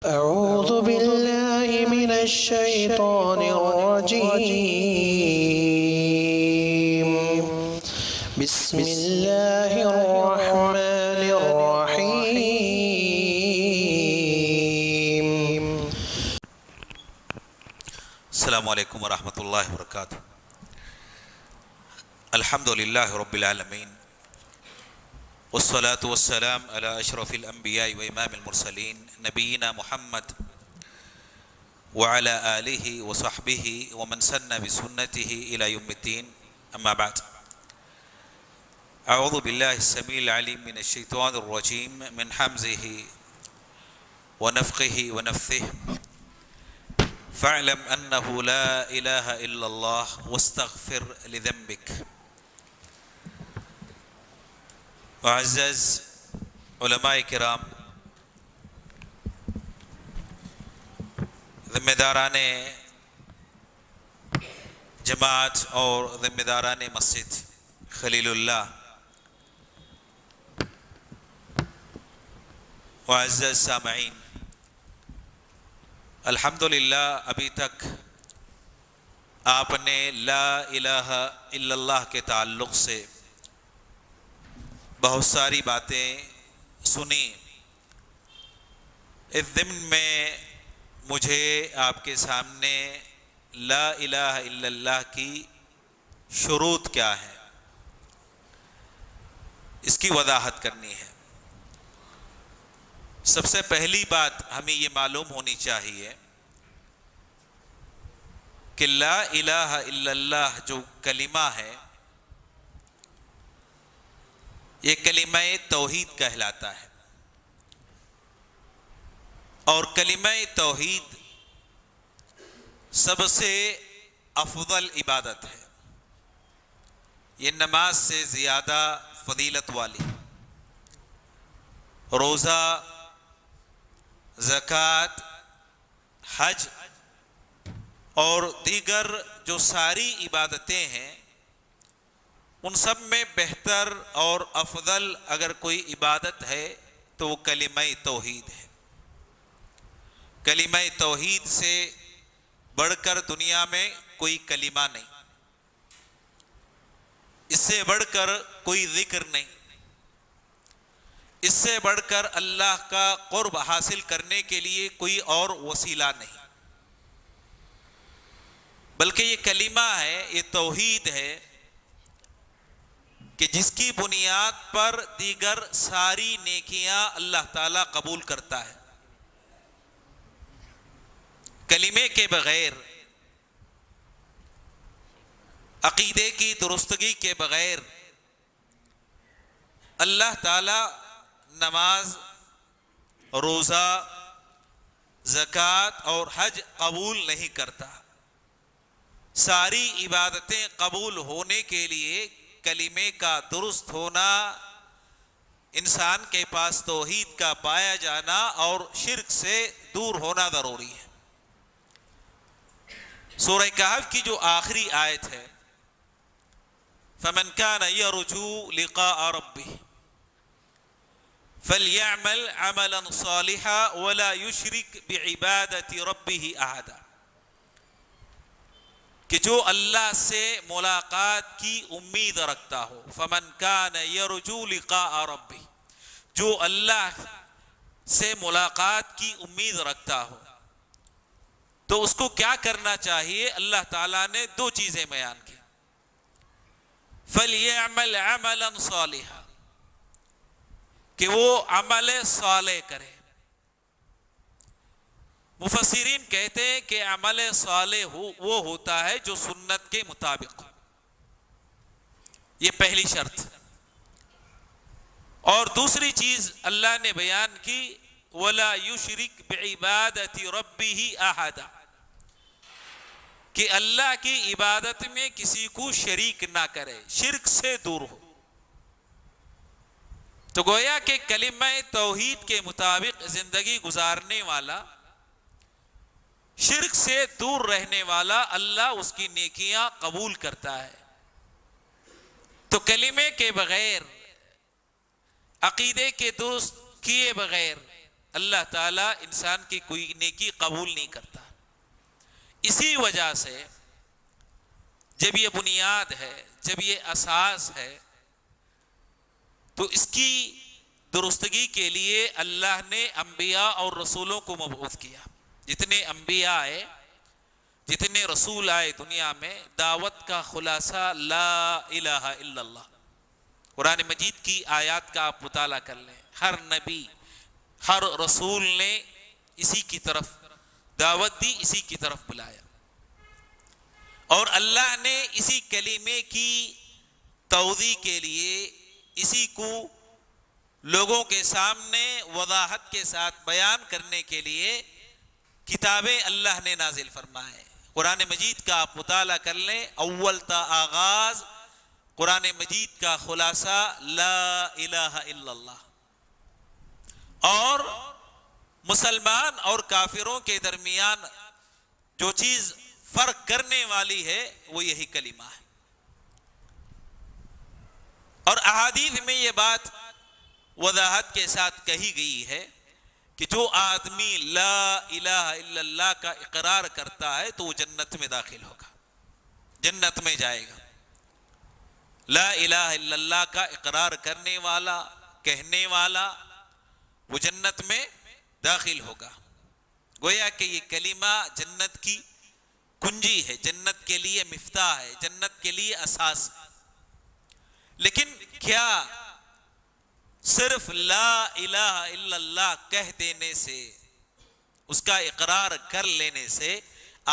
أعوذ بالله من الشيطان الرجيم. بسم الله الرحمن الرحيم. السلام عليكم ورحمة الله وبركاته. الحمد لله رب العالمين، والصلاة والسلام على أشرف الأنبياء وإمام المرسلين نبينا محمد وعلى آله وصحبه ومن سن بسنته إلى يوم الدين، أما بعد. أعوذ بالله السميع العليم من الشيطان الرجيم من حمزه ونفخه ونفثه. فاعلم أنه لا إله إلا الله واستغفر لذنبك. معزز علماء کرام، ذمہ داران جماعت اور ذمہ داران مسجد خلیل اللہ، معزز سامعین، الحمدللہ ابھی تک آپ نے لا الہ الا اللہ کے تعلق سے بہت ساری باتیں سنی۔ اس ضمن میں مجھے آپ کے سامنے لا الہ الا اللہ کی شروط کیا ہے اس کی وضاحت کرنی ہے۔ سب سے پہلی بات ہمیں یہ معلوم ہونی چاہیے کہ لا الہ الا اللہ جو کلمہ ہے یہ کلمہ توحید کہلاتا ہے، اور کلمہ توحید سب سے افضل عبادت ہے۔ یہ نماز سے زیادہ فضیلت والی، روزہ، زکوٰۃ، حج اور دیگر جو ساری عبادتیں ہیں ان سب میں بہتر اور افضل اگر کوئی عبادت ہے تو وہ کلمہ توحید ہے۔ کلمہ توحید سے بڑھ کر دنیا میں کوئی کلمہ نہیں، اس سے بڑھ کر کوئی ذکر نہیں، اس سے بڑھ کر اللہ کا قرب حاصل کرنے کے لیے کوئی اور وسیلہ نہیں، بلکہ یہ کلمہ ہے، یہ توحید ہے کہ جس کی بنیاد پر دیگر ساری نیکیاں اللہ تعالیٰ قبول کرتا ہے۔ کلمے کے بغیر، عقیدے کی درستگی کے بغیر اللہ تعالیٰ نماز، روزہ، زکوٰۃ اور حج قبول نہیں کرتا۔ ساری عبادتیں قبول ہونے کے لیے کلمے کا درست ہونا، انسان کے پاس توحید کا پایا جانا اور شرک سے دور ہونا ضروری ہے۔ سورہ کہف کی جو آخری آیت ہے، فَمَنْ كَانَ يَرْجُو لِقَاءَ رَبِّهِ فَلْيَعْمَلْ عَمَلًا صَالِحًا وَلَا يُشْرِكْ بِعِبَادَةِ رَبِّهِ أَحَدًا، کہ جو اللہ سے ملاقات کی امید رکھتا ہو، فَمَنْ كَانَ يَرْجُو لِقَاءَ رَبِّهِ، جو اللہ سے ملاقات کی امید رکھتا ہو تو اس کو کیا کرنا چاہیے؟ اللہ تعالیٰ نے دو چیزیں بیان کی، فَلْيَعْمَلْ عَمَلًا صَالِحًا، کہ وہ عمل صالح کرے۔ مفسرین کہتے ہیں کہ عمل صالح وہ ہوتا ہے جو سنت کے مطابق، یہ پہلی شرط۔ اور دوسری چیز اللہ نے بیان کی، وَلَا يُشْرِكْ بِعِبَادَةِ رَبِّهِ أَحَدًا، کہ اللہ کی عبادت میں کسی کو شریک نہ کرے، شرک سے دور ہو۔ تو گویا کہ کلمہ توحید کے مطابق زندگی گزارنے والا، شرک سے دور رہنے والا، اللہ اس کی نیکیاں قبول کرتا ہے۔ تو کلمے کے بغیر، عقیدے کے درست کیے بغیر اللہ تعالیٰ انسان کی کوئی نیکی قبول نہیں کرتا. اسی وجہ سے جب یہ بنیاد ہے، جب یہ اساس ہے، تو اس کی درستگی کے لیے اللہ نے انبیاء اور رسولوں کو مبعوث کیا. جتنے انبیاء آئے، جتنے رسول آئے دنیا میں، دعوت کا خلاصہ لا الہ الا اللہ. قرآن مجید کی آیات کا آپ مطالعہ کر لیں، ہر نبی، ہر رسول نے اسی کی طرف دعوت دی، اسی کی طرف بلایا، اور اللہ نے اسی کلمے کی توضیح کے لیے اسی کو لوگوں کے سامنے وضاحت کے ساتھ بیان کرنے کے لیے کتابیں اللہ نے نازل فرمائے. قرآن مجید کا آپ مطالعہ کر لیں، اول تا آغاز قرآن مجید کا خلاصہ لا الہ الا اللہ. اور مسلمان اور کافروں کے درمیان جو چیز فرق کرنے والی ہے وہ یہی کلمہ ہے. اور احادیث میں یہ بات وضاحت کے ساتھ کہی گئی ہے کہ جو آدمی لا الہ الا اللہ کا اقرار کرتا ہے تو وہ جنت میں داخل ہوگا، جنت میں جائے گا. لا الہ الا اللہ کا اقرار کرنے والا، کہنے والا، وہ جنت میں داخل ہوگا. گویا کہ یہ کلمہ جنت کی کنجی ہے، جنت کے لیے مفتاح ہے، جنت کے لیے اساس ہے. لیکن کیا صرف لا الہ الا اللہ کہہ دینے سے، اس کا اقرار کر لینے سے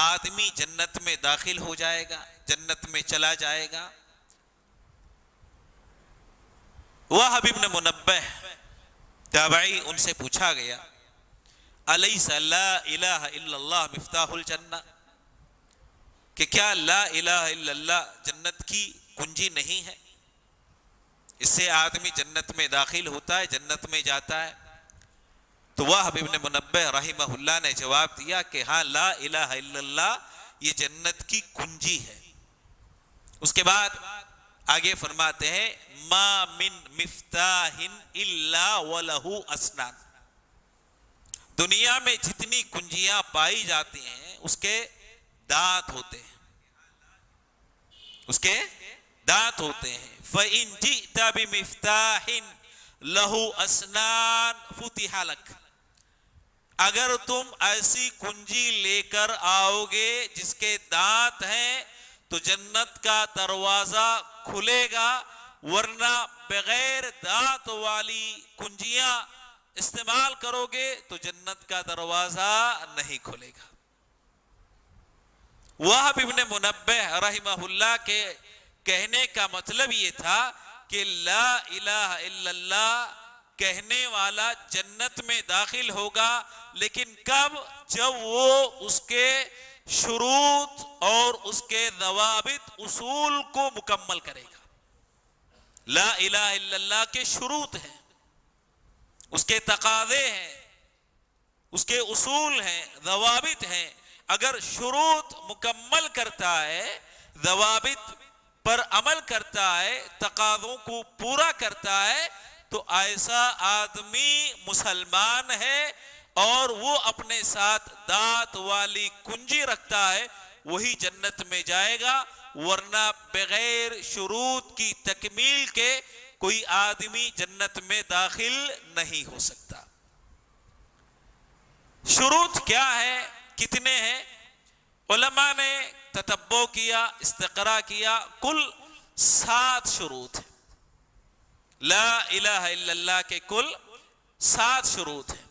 آدمی جنت میں داخل ہو جائے گا، جنت میں چلا جائے گا؟ وہب ابن منبہ تابعی، ان سے پوچھا گیا الیس لا الہ الا اللہ مفتاح الجنہ، کہ کیا لا الہ الا اللہ جنت کی کنجی نہیں ہے؟ اس سے آدمی جنت میں داخل ہوتا ہے، جنت میں جاتا ہے. تو وہب ابن منبہ رحمہ اللہ نے جواب دیا کہ ہاں، لا الہ الا اللہ یہ جنت کی کنجی ہے. اس کے بعد آگے فرماتے ہیں ما من مفتاح الا ولہ اسنان. دنیا میں جتنی کنجیاں پائی جاتی ہیں اس کے دانت ہوتے ہیں، اس کے دانت ہوتے ہیں. فَإِن جِئْتَ بِمِفْتَاحٍ لَهُ أَسْنَانٌ فُتِحَ لَكَ، اگر تم ایسی کنجی لے کر آؤ گے جس کے دانت ہیں تو جنت کا دروازہ کھلے گا، ورنہ بغیر دانت والی کنجیاں استعمال کرو گے تو جنت کا دروازہ نہیں کھلے گا. وہب ابن منبہ رحمہ اللہ کے کہنے کا مطلب یہ تھا کہ لا الہ الا اللہ کہنے والا جنت میں داخل ہوگا، لیکن کب؟ جب وہ اس کے شروط اور اس کے ضوابط، اصول کو مکمل کرے گا. لا الہ الا اللہ کے شروط ہیں، اس کے تقاضے ہیں، اس کے اصول ہیں، ضوابط ہیں. اگر شروط مکمل کرتا ہے، ضوابط پر عمل کرتا ہے، تقاضوں کو پورا کرتا ہے، تو ایسا آدمی مسلمان ہے اور وہ اپنے ساتھ دانت والی کنجی رکھتا ہے، وہی جنت میں جائے گا. ورنہ بغیر شروط کی تکمیل کے کوئی آدمی جنت میں داخل نہیں ہو سکتا. شروط کیا ہے؟ کتنے ہیں؟ علماء نے تتبع کیا، استقراء کیا، کل 7 شروط ہیں. لا الہ الا اللہ کے کل 7 شروط ہیں.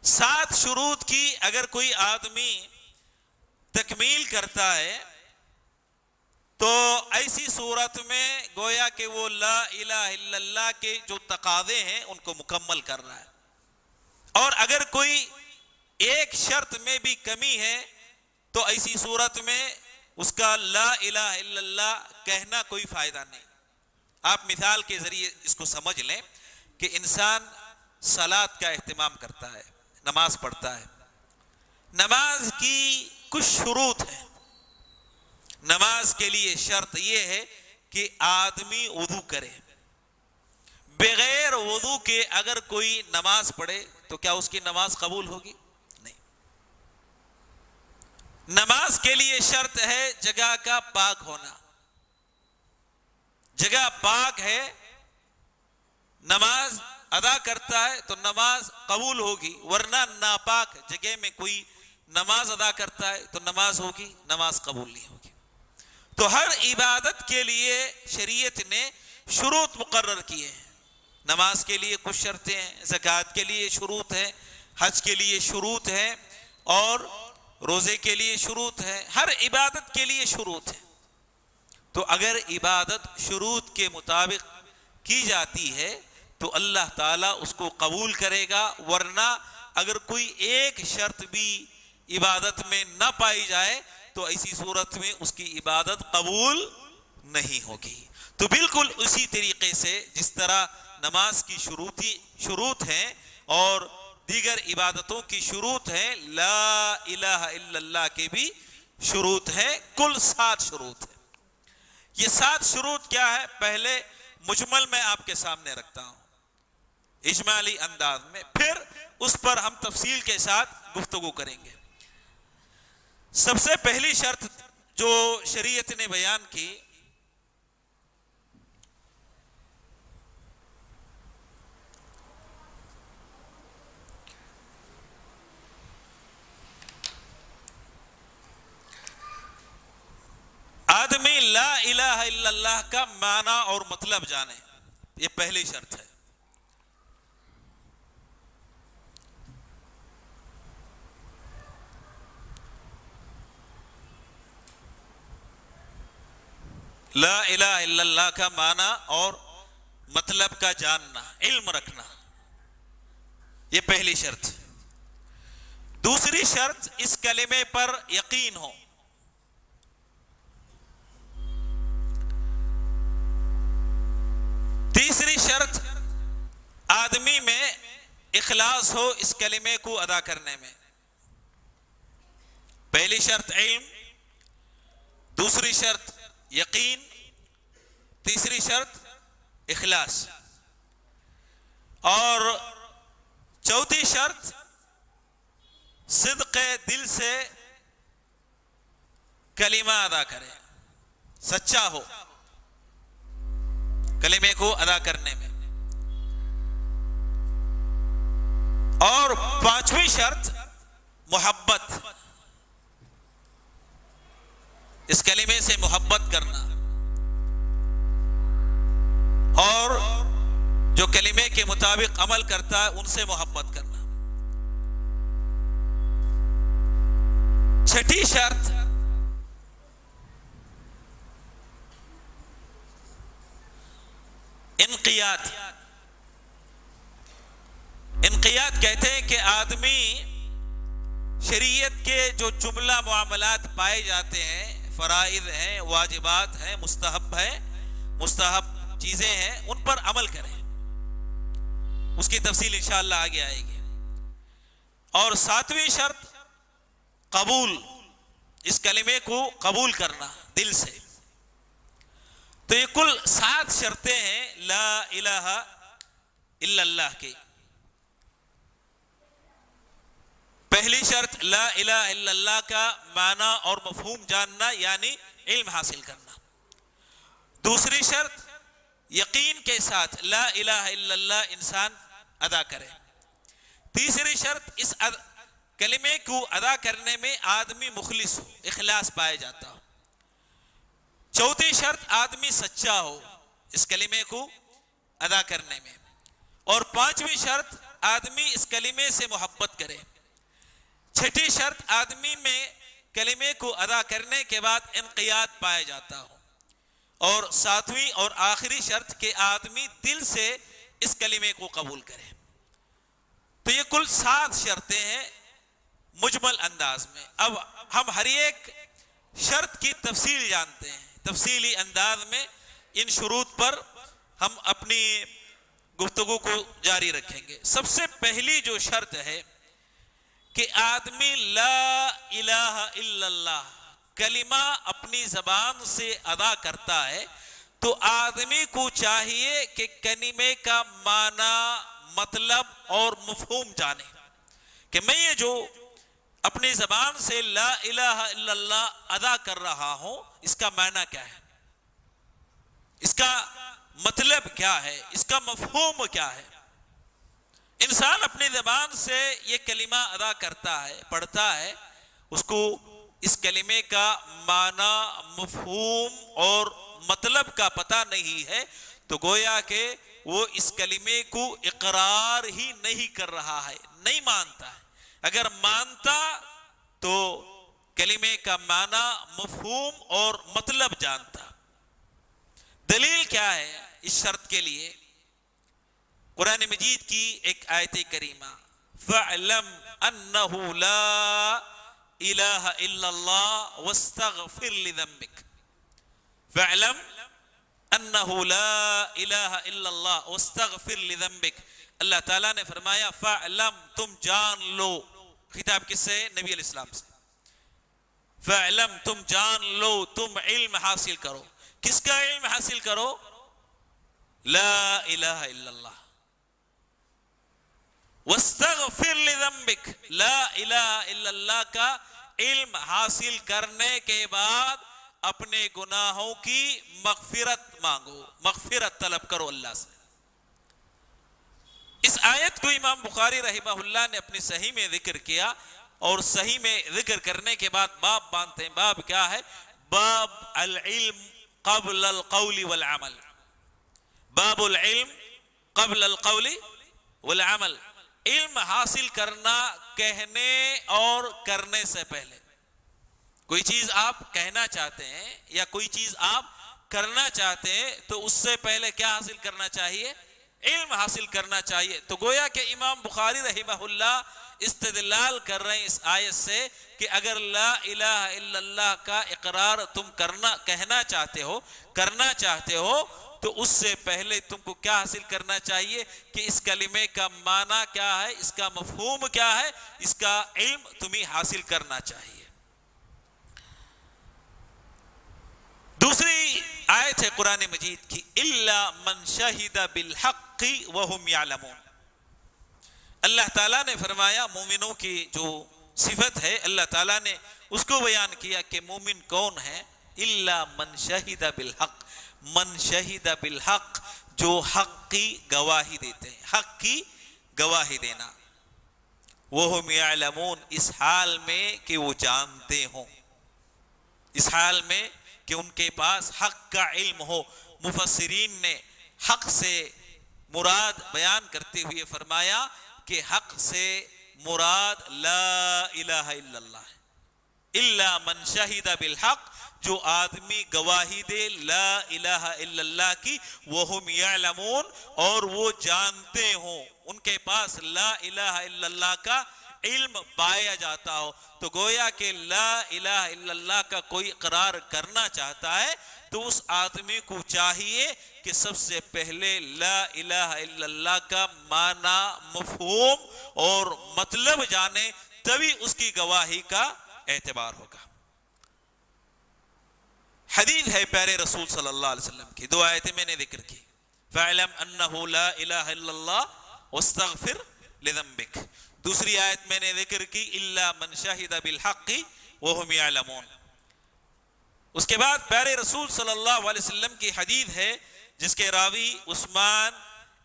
7 شروط کی اگر کوئی آدمی تکمیل کرتا ہے تو ایسی صورت میں گویا کہ وہ لا الہ الا اللہ کے جو تقاضے ہیں ان کو مکمل کر رہا ہے. اور اگر کوئی ایک شرط میں بھی کمی ہے تو ایسی صورت میں اس کا لا الہ الا اللہ کہنا کوئی فائدہ نہیں. آپ مثال کے ذریعے اس کو سمجھ لیں کہ انسان صلاۃ کا اہتمام کرتا ہے، نماز پڑھتا ہے. نماز کی کچھ شروط ہیں. نماز کے لیے شرط یہ ہے کہ آدمی وضو کرے، بغیر وضو کے اگر کوئی نماز پڑھے تو کیا اس کی نماز قبول ہوگی؟ نہیں۔ نماز کے لیے شرط ہے جگہ کا پاک ہونا۔ جگہ پاک ہے، نماز ادا کرتا ہے تو نماز قبول ہوگی، ورنہ ناپاک جگہ میں کوئی نماز ادا کرتا ہے تو نماز ہوگی، نماز قبول نہیں ہوگی۔ تو ہر عبادت کے لیے شریعت نے شروط مقرر کیے ہیں۔ نماز کے لیے کچھ شرطیں ہیں، زکوٰۃ کے لیے شروط ہے، حج کے لیے شروط ہے، اور روزے کے لیے شروط ہے، ہر عبادت کے لیے شروط ہے۔ تو اگر عبادت شروط کے مطابق کی جاتی ہے تو اللہ تعالیٰ اس کو قبول کرے گا، ورنہ اگر کوئی ایک شرط بھی عبادت میں نہ پائی جائے تو ایسی صورت میں اس کی عبادت قبول نہیں ہوگی۔ تو بالکل اسی طریقے سے جس طرح نماز کی شروط ہیں اور دیگر عبادتوں کی شروط ہیں، لا الہ الا اللہ کے بھی شروط ہیں، کل 7 شروط ہیں۔ یہ 7 شروط کیا ہے؟ پہلے مجمل میں آپ کے سامنے رکھتا ہوں اجمالی انداز میں، پھر اس پر ہم تفصیل کے ساتھ گفتگو کریں گے۔ سب سے پہلی شرط جو شریعت نے بیان کی، آدمی لا الہ الا اللہ کا معنی اور مطلب جانے، یہ پہلی شرط ہے۔ لا الہ الا اللہ کا معنی اور مطلب کا جاننا، علم رکھنا، یہ پہلی شرط۔ دوسری شرط اس کلمے پر یقین ہو۔ تیسری شرط آدمی میں اخلاص ہو اس کلمے کو ادا کرنے میں۔ پہلی شرط علم، دوسری شرط یقین، تیسری شرط اخلاص، اور چوتھی شرط صدق دل سے کلمہ ادا کرے، سچا ہو کلمے کو ادا کرنے میں۔ اور پانچویں شرط محبت، اس کلمے سے محبت کرنا، اور جو کلمے کے مطابق عمل کرتا ہے ان سے محبت کرنا۔ چھٹی شرط انقیاد۔ انقیاد کہتے ہیں کہ آدمی شریعت کے جو جملہ معاملات پائے جاتے ہیں، فرائض ہیں، واجبات ہیں، مستحب چیزیں ہیں، ان پر عمل کریں۔ اس کی تفصیل انشاءاللہ آگے آئے گی۔ اور 7ویں شرط قبول، اس کلمے کو قبول کرنا دل سے۔ تو یہ کل 7 شرطیں ہیں لا الہ الا اللہ کی۔ پہلی شرط لا الہ الا اللہ کا معنی اور مفہوم جاننا، یعنی علم حاصل کرنا۔ دوسری شرط یقین کے ساتھ لا الہ الا اللہ انسان ادا کرے۔ تیسری شرط اس کلمے کو ادا کرنے میں آدمی مخلص ہو، اخلاص پائے جاتا ہو۔ چوتھی شرط آدمی سچا ہو اس کلمے کو ادا کرنے میں۔ اور 5ویں شرط آدمی اس کلمے سے محبت کرے۔ چھٹی شرط آدمی میں کلمے کو ادا کرنے کے بعد انقیاد پایا جاتا ہو۔ اور 7ویں اور آخری شرط کہ آدمی دل سے اس کلمے کو قبول کرے۔ تو یہ کل 7 شرطیں ہیں مجمل انداز میں۔ اب ہم ہر ایک شرط کی تفصیل جانتے ہیں، تفصیلی انداز میں ان شروط پر ہم اپنی گفتگو کو جاری رکھیں گے۔ سب سے پہلی جو شرط ہے کہ آدمی لا الہ الا اللہ کلمہ اپنی زبان سے ادا کرتا ہے تو آدمی کو چاہیے کہ کلمے کا معنی، مطلب اور مفہوم جانے، کہ میں یہ جو اپنی زبان سے لا الہ الا اللہ ادا کر رہا ہوں، اس کا معنی کیا ہے، اس کا مطلب کیا ہے، اس کا مفہوم کیا ہے۔ انسان اپنی زبان سے یہ کلمہ ادا کرتا ہے، پڑھتا ہے، اس کو اس کلمے کا معنی، مفہوم اور مطلب کا پتہ نہیں ہے، تو گویا کہ وہ اس کلمے کو اقرار ہی نہیں کر رہا ہے، نہیں مانتا ہے۔ اگر مانتا تو کلمے کا معنی، مفہوم اور مطلب جانتا۔ دلیل کیا ہے اس شرط کے لیے؟ قرآن مجید کی ایک آیت کریمہ، فَاعْلَمْ أَنَّهُ لَا إِلَهَ إِلَّا اللَّهُ وَاسْتَغْفِرْ لِذَنبِكَ، فَاعْلَمْ أَنَّهُ لَا إِلَهَ إِلَّا اللَّهُ وَاسْتَغْفِرْ لِذَنبِكَ۔ اللہ تعالیٰ نے فرمایا فَاعْلَمْ، تم جان لو۔ خطاب کس سے؟ نبی علیہ السلام سے۔ فَاعْلَمْ، تم جان لو، تم علم حاصل کرو۔ کس کا علم حاصل کرو؟ لا الہ الا اللہ۔ وَاسْتَغْفِرْ لِذَنبِكَ، لا الہ الا اللہ کا علم حاصل کرنے کے بعد اپنے گناہوں کی مغفرت مانگو، مغفرت طلب کرو اللہ سے۔ اس آیت کو امام بخاری رحمہ اللہ نے اپنی صحیح میں ذکر کیا، اور صحیح میں ذکر کرنے کے بعد باب باندھتے ہیں۔ باب کیا ہے؟ باب العلم قبل القول والعمل، باب العلم قبل القول والعمل، علم حاصل کرنا کہنے اور کرنے سے پہلے۔ کوئی چیز آپ کہنا چاہتے ہیں یا کوئی چیز آپ کرنا چاہتے ہیں تو اس سے پہلے کیا حاصل کرنا چاہیے؟ علم حاصل کرنا چاہیے۔ تو گویا کہ امام بخاری رحمہ اللہ استدلال کر رہے ہیں اس آیت سے کہ اگر لا الہ الا اللہ کا اقرار تم کہنا چاہتے ہو، کرنا چاہتے ہو، تو اس سے پہلے تم کو کیا حاصل کرنا چاہیے کہ اس کلمے کا معنی کیا ہے، اس کا مفہوم کیا ہے، اس کا علم تمہیں حاصل کرنا چاہیے۔ دوسری آیت ہے قرآن مجید کی، اِلَّا مَنْ شَهِدَ بِالْحَقِّ وَهُمْ يَعْلَمُونَ۔ اللہ تعالیٰ نے فرمایا مومنوں کی جو صفت ہے، اللہ تعالیٰ نے اس کو بیان کیا کہ مومن کون ہے؟ اِلَّا مَنْ شَهِدَ بِالْحَقِّ، من شہید بالحق، جو حق کی گواہی دیتے ہیں، حق کی گواہی دینا۔ وَهُمْ يَعْلَمُونَ، اس حال میں کہ وہ جانتے ہوں، اس حال میں کہ ان کے پاس حق کا علم ہو۔ مفسرین نے حق سے مراد بیان کرتے ہوئے فرمایا کہ حق سے مراد لا الہ الا اللہ ہے۔ الا من شہید بالحق، جو آدمی گواہی دے لا الہ الا اللہ کی، وہم یعلمون، اور وہ جانتے ہوں، ان کے پاس لا الہ الا اللہ کا علم پایا جاتا ہو۔ تو گویا کہ لا الہ الا اللہ کا کوئی اقرار کرنا چاہتا ہے تو اس آدمی کو چاہیے کہ سب سے پہلے لا الہ الا اللہ کا معنی، مفہوم اور مطلب جانے، تبھی اس کی گواہی کا اعتبار ہوگا۔ حدیث ہے پیارے رسول صلی اللہ علیہ وسلم کی، دو آیتیں میں نے ذکر کی، فَاعْلَمْ أَنَّهُ لَا إِلَهَ إِلَّا اللَّهُ وَاسْتَغْفِرْ لِذَنبِكَ۔ دوسری آیت میں نے ذکر کی إِلَّا مَنْ شَهِدَ بِالْحَقِّ وَهُمْ يَعْلَمُونَ۔ اس کے بعد پیارے رسول صلی اللہ علیہ وسلم کی حدیث ہے جس کے راوی عثمان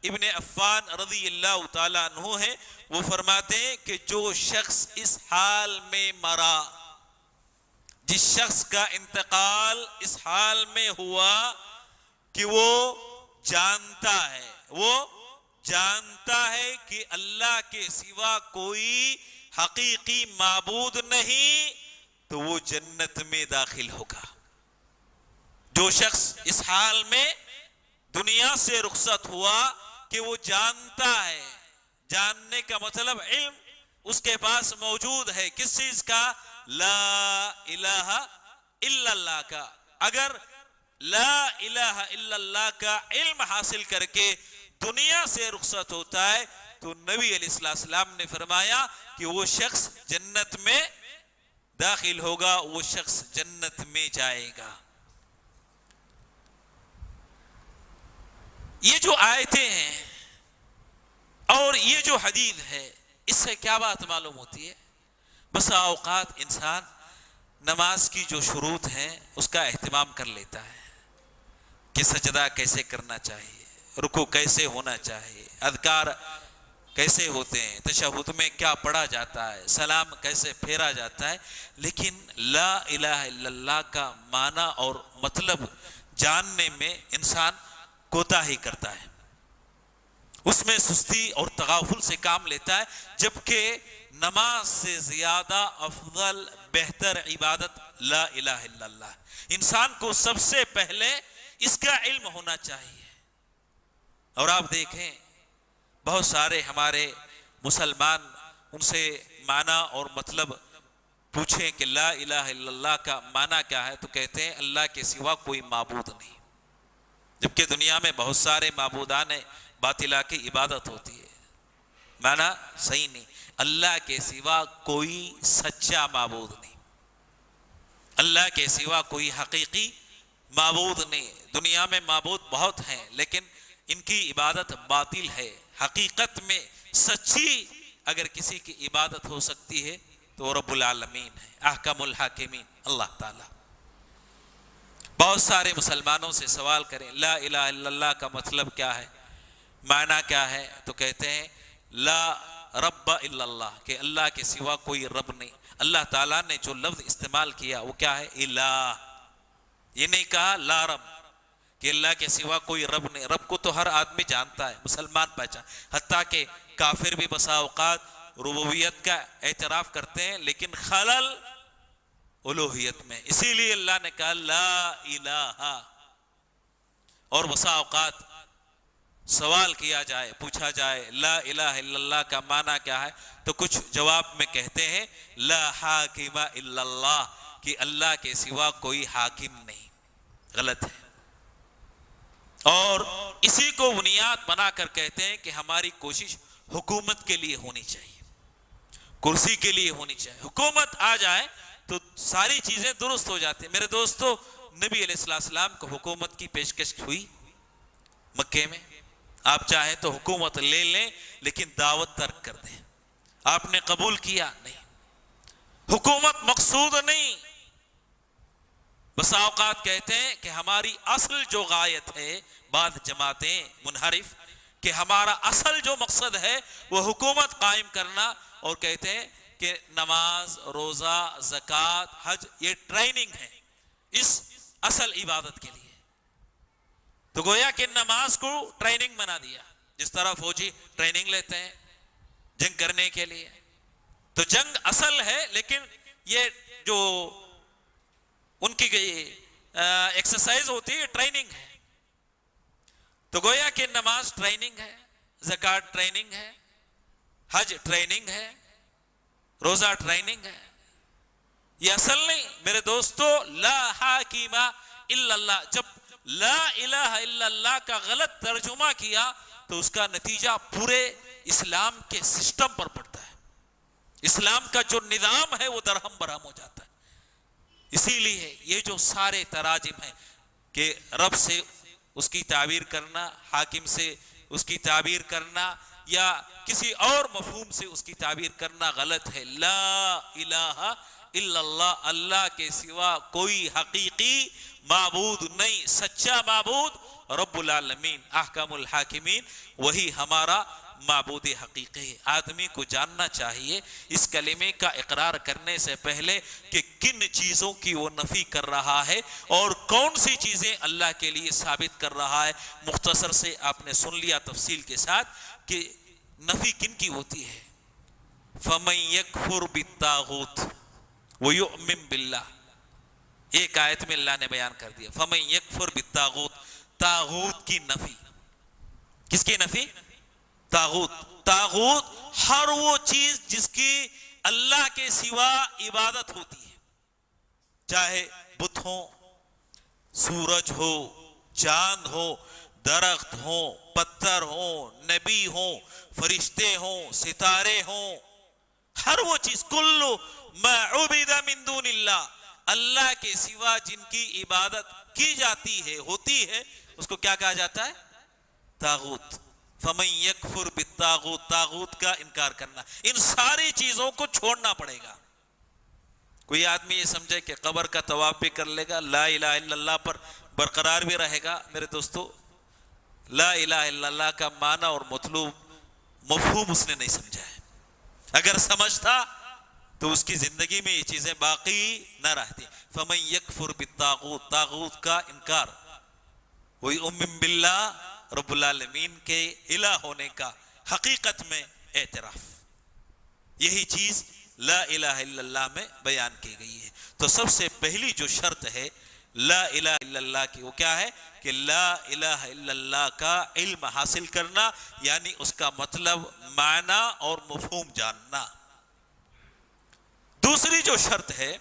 ابن عفان رضی اللہ تعالیٰ عنہ ہیں، وہ فرماتے ہیں کہ جو شخص اس حال میں مرا، جس شخص کا انتقال اس حال میں ہوا کہ وہ جانتا ہے، وہ جانتا ہے کہ اللہ کے سوا کوئی حقیقی معبود نہیں، تو وہ جنت میں داخل ہوگا۔ جو شخص اس حال میں دنیا سے رخصت ہوا کہ وہ جانتا ہے، جاننے کا مطلب علم اس کے پاس موجود ہے، کس چیز کا؟ لا الہ الا اللہ کا۔ اگر لا الہ الا اللہ کا علم حاصل کر کے دنیا سے رخصت ہوتا ہے تو نبی علیہ السلام نے فرمایا کہ وہ شخص جنت میں داخل ہوگا، وہ شخص جنت میں جائے گا۔ یہ جو آیتیں ہیں اور یہ جو حدیث ہے، اس سے کیا بات معلوم ہوتی ہے؟ بسا اوقات انسان نماز کی جو شروط ہیں اس کا اہتمام کر لیتا ہے کہ سجدہ کیسے کرنا چاہیے، رکوع کیسے ہونا چاہیے، اذکار کیسے ہوتے ہیں، تشہد میں کیا پڑھا جاتا ہے، سلام کیسے پھیرا جاتا ہے، لیکن لا الہ الا اللہ کا معنی اور مطلب جاننے میں انسان کوتاہی کرتا ہے، اس میں سستی اور تغافل سے کام لیتا ہے، جبکہ نماز سے زیادہ افضل بہتر عبادت لا الہ الا اللہ۔ انسان کو سب سے پہلے اس کا علم ہونا چاہیے۔ اور آپ دیکھیں بہت سارے ہمارے مسلمان ان سے معنی اور مطلب پوچھیں کہ لا الہ الا اللہ کا معنی کیا ہے، تو کہتے ہیں اللہ کے سوا کوئی معبود نہیں، جبکہ دنیا میں بہت سارے معبودان باطلہ کی عبادت ہوتی ہے۔ معنی صحیح نہیں، اللہ کے سوا کوئی سچا معبود نہیں، اللہ کے سوا کوئی حقیقی معبود نہیں۔ دنیا میں معبود بہت ہیں لیکن ان کی عبادت باطل ہے۔ حقیقت میں سچی اگر کسی کی عبادت ہو سکتی ہے تو رب العالمین ہے، احکم الحاکمین اللہ تعالی۔ بہت سارے مسلمانوں سے سوال کریں لا الہ الا اللہ کا مطلب کیا ہے، معنی کیا ہے، تو کہتے ہیں لا رب الا اللہ، کہ اللہ کے سوا کوئی رب نہیں۔ اللہ تعالیٰ نے جو لفظ استعمال کیا وہ کیا ہے، الہ۔ یہ نہیں کہا لا رب، کہ اللہ کے سوا کوئی رب نہیں۔ رب کو تو ہر آدمی جانتا ہے، مسلمان پہچان، حتیٰ کہ کافر بھی بسا اوقات ربوبیت کا اعتراف کرتے ہیں لیکن خلل الوہیت میں، اسی لیے اللہ نے کہا لا الہ۔ اور بسا اوقات سوال کیا جائے، پوچھا جائے لا الہ الا اللہ کا معنی کیا ہے، تو کچھ جواب میں کہتے ہیں لا حاکم الا اللہ، کہ اللہ کے سوا کوئی حاکم نہیں۔ غلط ہے، اور اسی کو بنیاد بنا کر کہتے ہیں کہ ہماری کوشش حکومت کے لیے ہونی چاہیے، کرسی کے لیے ہونی چاہیے۔ حکومت آ جائے تو ساری چیزیں درست ہو جاتی ہیں۔ میرے دوستو، نبی علیہ السلام کو حکومت کی پیشکش ہوئی مکے میں، آپ چاہیں تو حکومت لے لیں لیکن دعوت ترک کر دیں، آپ نے قبول کیا نہیں۔ حکومت مقصود نہیں، بسا اوقات کہتے ہیں کہ ہماری اصل جو غایت ہے، بعض جماعتیں منحرف، کہ ہمارا اصل جو مقصد ہے وہ حکومت قائم کرنا، اور کہتے ہیں کہ نماز، روزہ، زکوٰۃ، حج یہ ٹریننگ ہے اس اصل عبادت کے لیے۔ تو گویا کہ نماز کو ٹریننگ بنا دیا، جس طرح فوجی ٹریننگ لیتے ہیں جنگ کرنے کے لیے، تو جنگ اصل ہے لیکن یہ جو ان کی ایکسرسائز ہوتی ہے ٹریننگ ہے۔ تو گویا کہ نماز ٹریننگ ہے، زکوٰۃ ٹریننگ ہے، حج ٹریننگ ہے، روزہ ٹریننگ ہے، یہ اصل نہیں۔ میرے دوستو، لا حاکم الا اللہ، جب لا الہ الا اللہ کا غلط ترجمہ کیا تو اس کا نتیجہ پورے اسلام کے سسٹم پر پڑتا ہے، اسلام کا جو نظام ہے وہ درہم برہم ہو جاتا ہے۔ اسی لیے یہ جو سارے تراجم ہیں کہ رب سے اس کی تعبیر کرنا، حاکم سے اس کی تعبیر کرنا، یا کسی اور مفہوم سے اس کی تعبیر کرنا غلط ہے۔ لا الہ الا اللہ، اللہ کے سوا کوئی حقیقی معبود نہیں، سچا معبود رب العالمین احکم الحاکمین، وہی ہمارا معبود حقیقی ہے۔ آدمی کو جاننا چاہیے اس کلمے کا اقرار کرنے سے پہلے کہ کن چیزوں کی وہ نفی کر رہا ہے اور کون سی چیزیں اللہ کے لیے ثابت کر رہا ہے۔ مختصر سے آپ نے سن لیا تفصیل کے ساتھ کہ نفی کن کی ہوتی ہے۔ فَمَن يَكْفُرْ بِالطَّاغُوتِ وَيُؤْمِن بِاللَّهِ، ایک آیت میں اللہ نے بیان کر دیا فَمَن يَكْفُرْ بِالطَّاغُوتِ، طاغوت کی نفی۔ کس کی نفی؟ طاغوت۔ طاغوت ہر وہ چیز جس کی اللہ کے سوا عبادت ہوتی ہے، چاہے بت ہو، سورج ہو، چاند ہو، درخت ہو، پتھر ہو، نبی ہو، فرشتے ہوں، ستارے ہوں، ہر وہ چیز کلو ما عبد من دون اللہ، اللہ کے سوا جن کی عبادت کی جاتی ہے، ہوتی ہے، اس کو کیا کہا جاتا ہے؟ طاغوت، فمن یکفر بالطاغوت، طاغوت کا انکار کرنا، ان ساری چیزوں کو چھوڑنا پڑے گا۔ کوئی آدمی یہ سمجھے کہ قبر کا طواف بھی کر لے گا، لا الہ الا اللہ پر برقرار بھی رہے گا، میرے دوستو لا الہ الا اللہ کا معنی اور مطلوب مفہوم اس نے نہیں سمجھا ہے۔ اگر سمجھتا تو اس کی زندگی میں یہ چیزیں باقی نہ رہتی۔ فمن یکفر بالطاغوت، طاغوت کا انکار، وہی یؤمن باللہ، رب العالمین کے الہ ہونے کا حقیقت میں اعتراف، یہی چیز لا الہ الا اللہ میں بیان کی گئی ہے۔ تو سب سے پہلی جو شرط ہے لا الہ الا اللہ کی، وہ کیا ہے کہ لا الہ الا اللہ کا علم حاصل کرنا، یعنی اس کا مطلب، معنی اور مفہوم جاننا۔ دوسری جو شرط ہے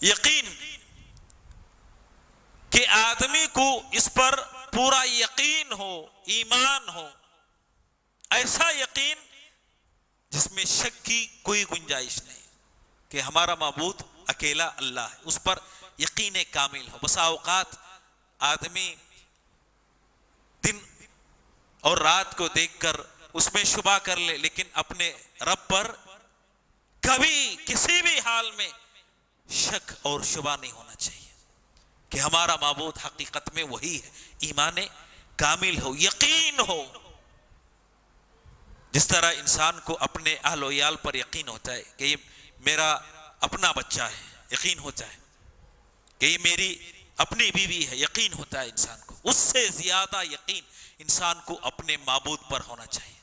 یقین، کہ آدمی کو اس پر پورا یقین ہو، ایمان ہو، ایسا یقین جس میں شک کی کوئی گنجائش نہیں کہ ہمارا معبود اکیلا اللہ ہے، اس پر یقین کامل ہو۔ بسا اوقات آدمی دن اور رات کو دیکھ کر اس میں شبہ کر لے، لیکن اپنے رب پر کبھی کسی بھی حال میں شک اور شبہ نہیں ہونا چاہیے کہ ہمارا معبود حقیقت میں وہی ہے۔ ایمان کامل ہو، یقین ہو، جس طرح انسان کو اپنے اہل و عیال پر یقین ہوتا ہے کہ یہ میرا اپنا بچہ ہے، یقین ہوتا ہے کہ یہ میری اپنی بیوی ہے، یقین ہوتا ہے انسان کو، اس سے زیادہ یقین انسان کو اپنے معبود پر ہونا چاہیے۔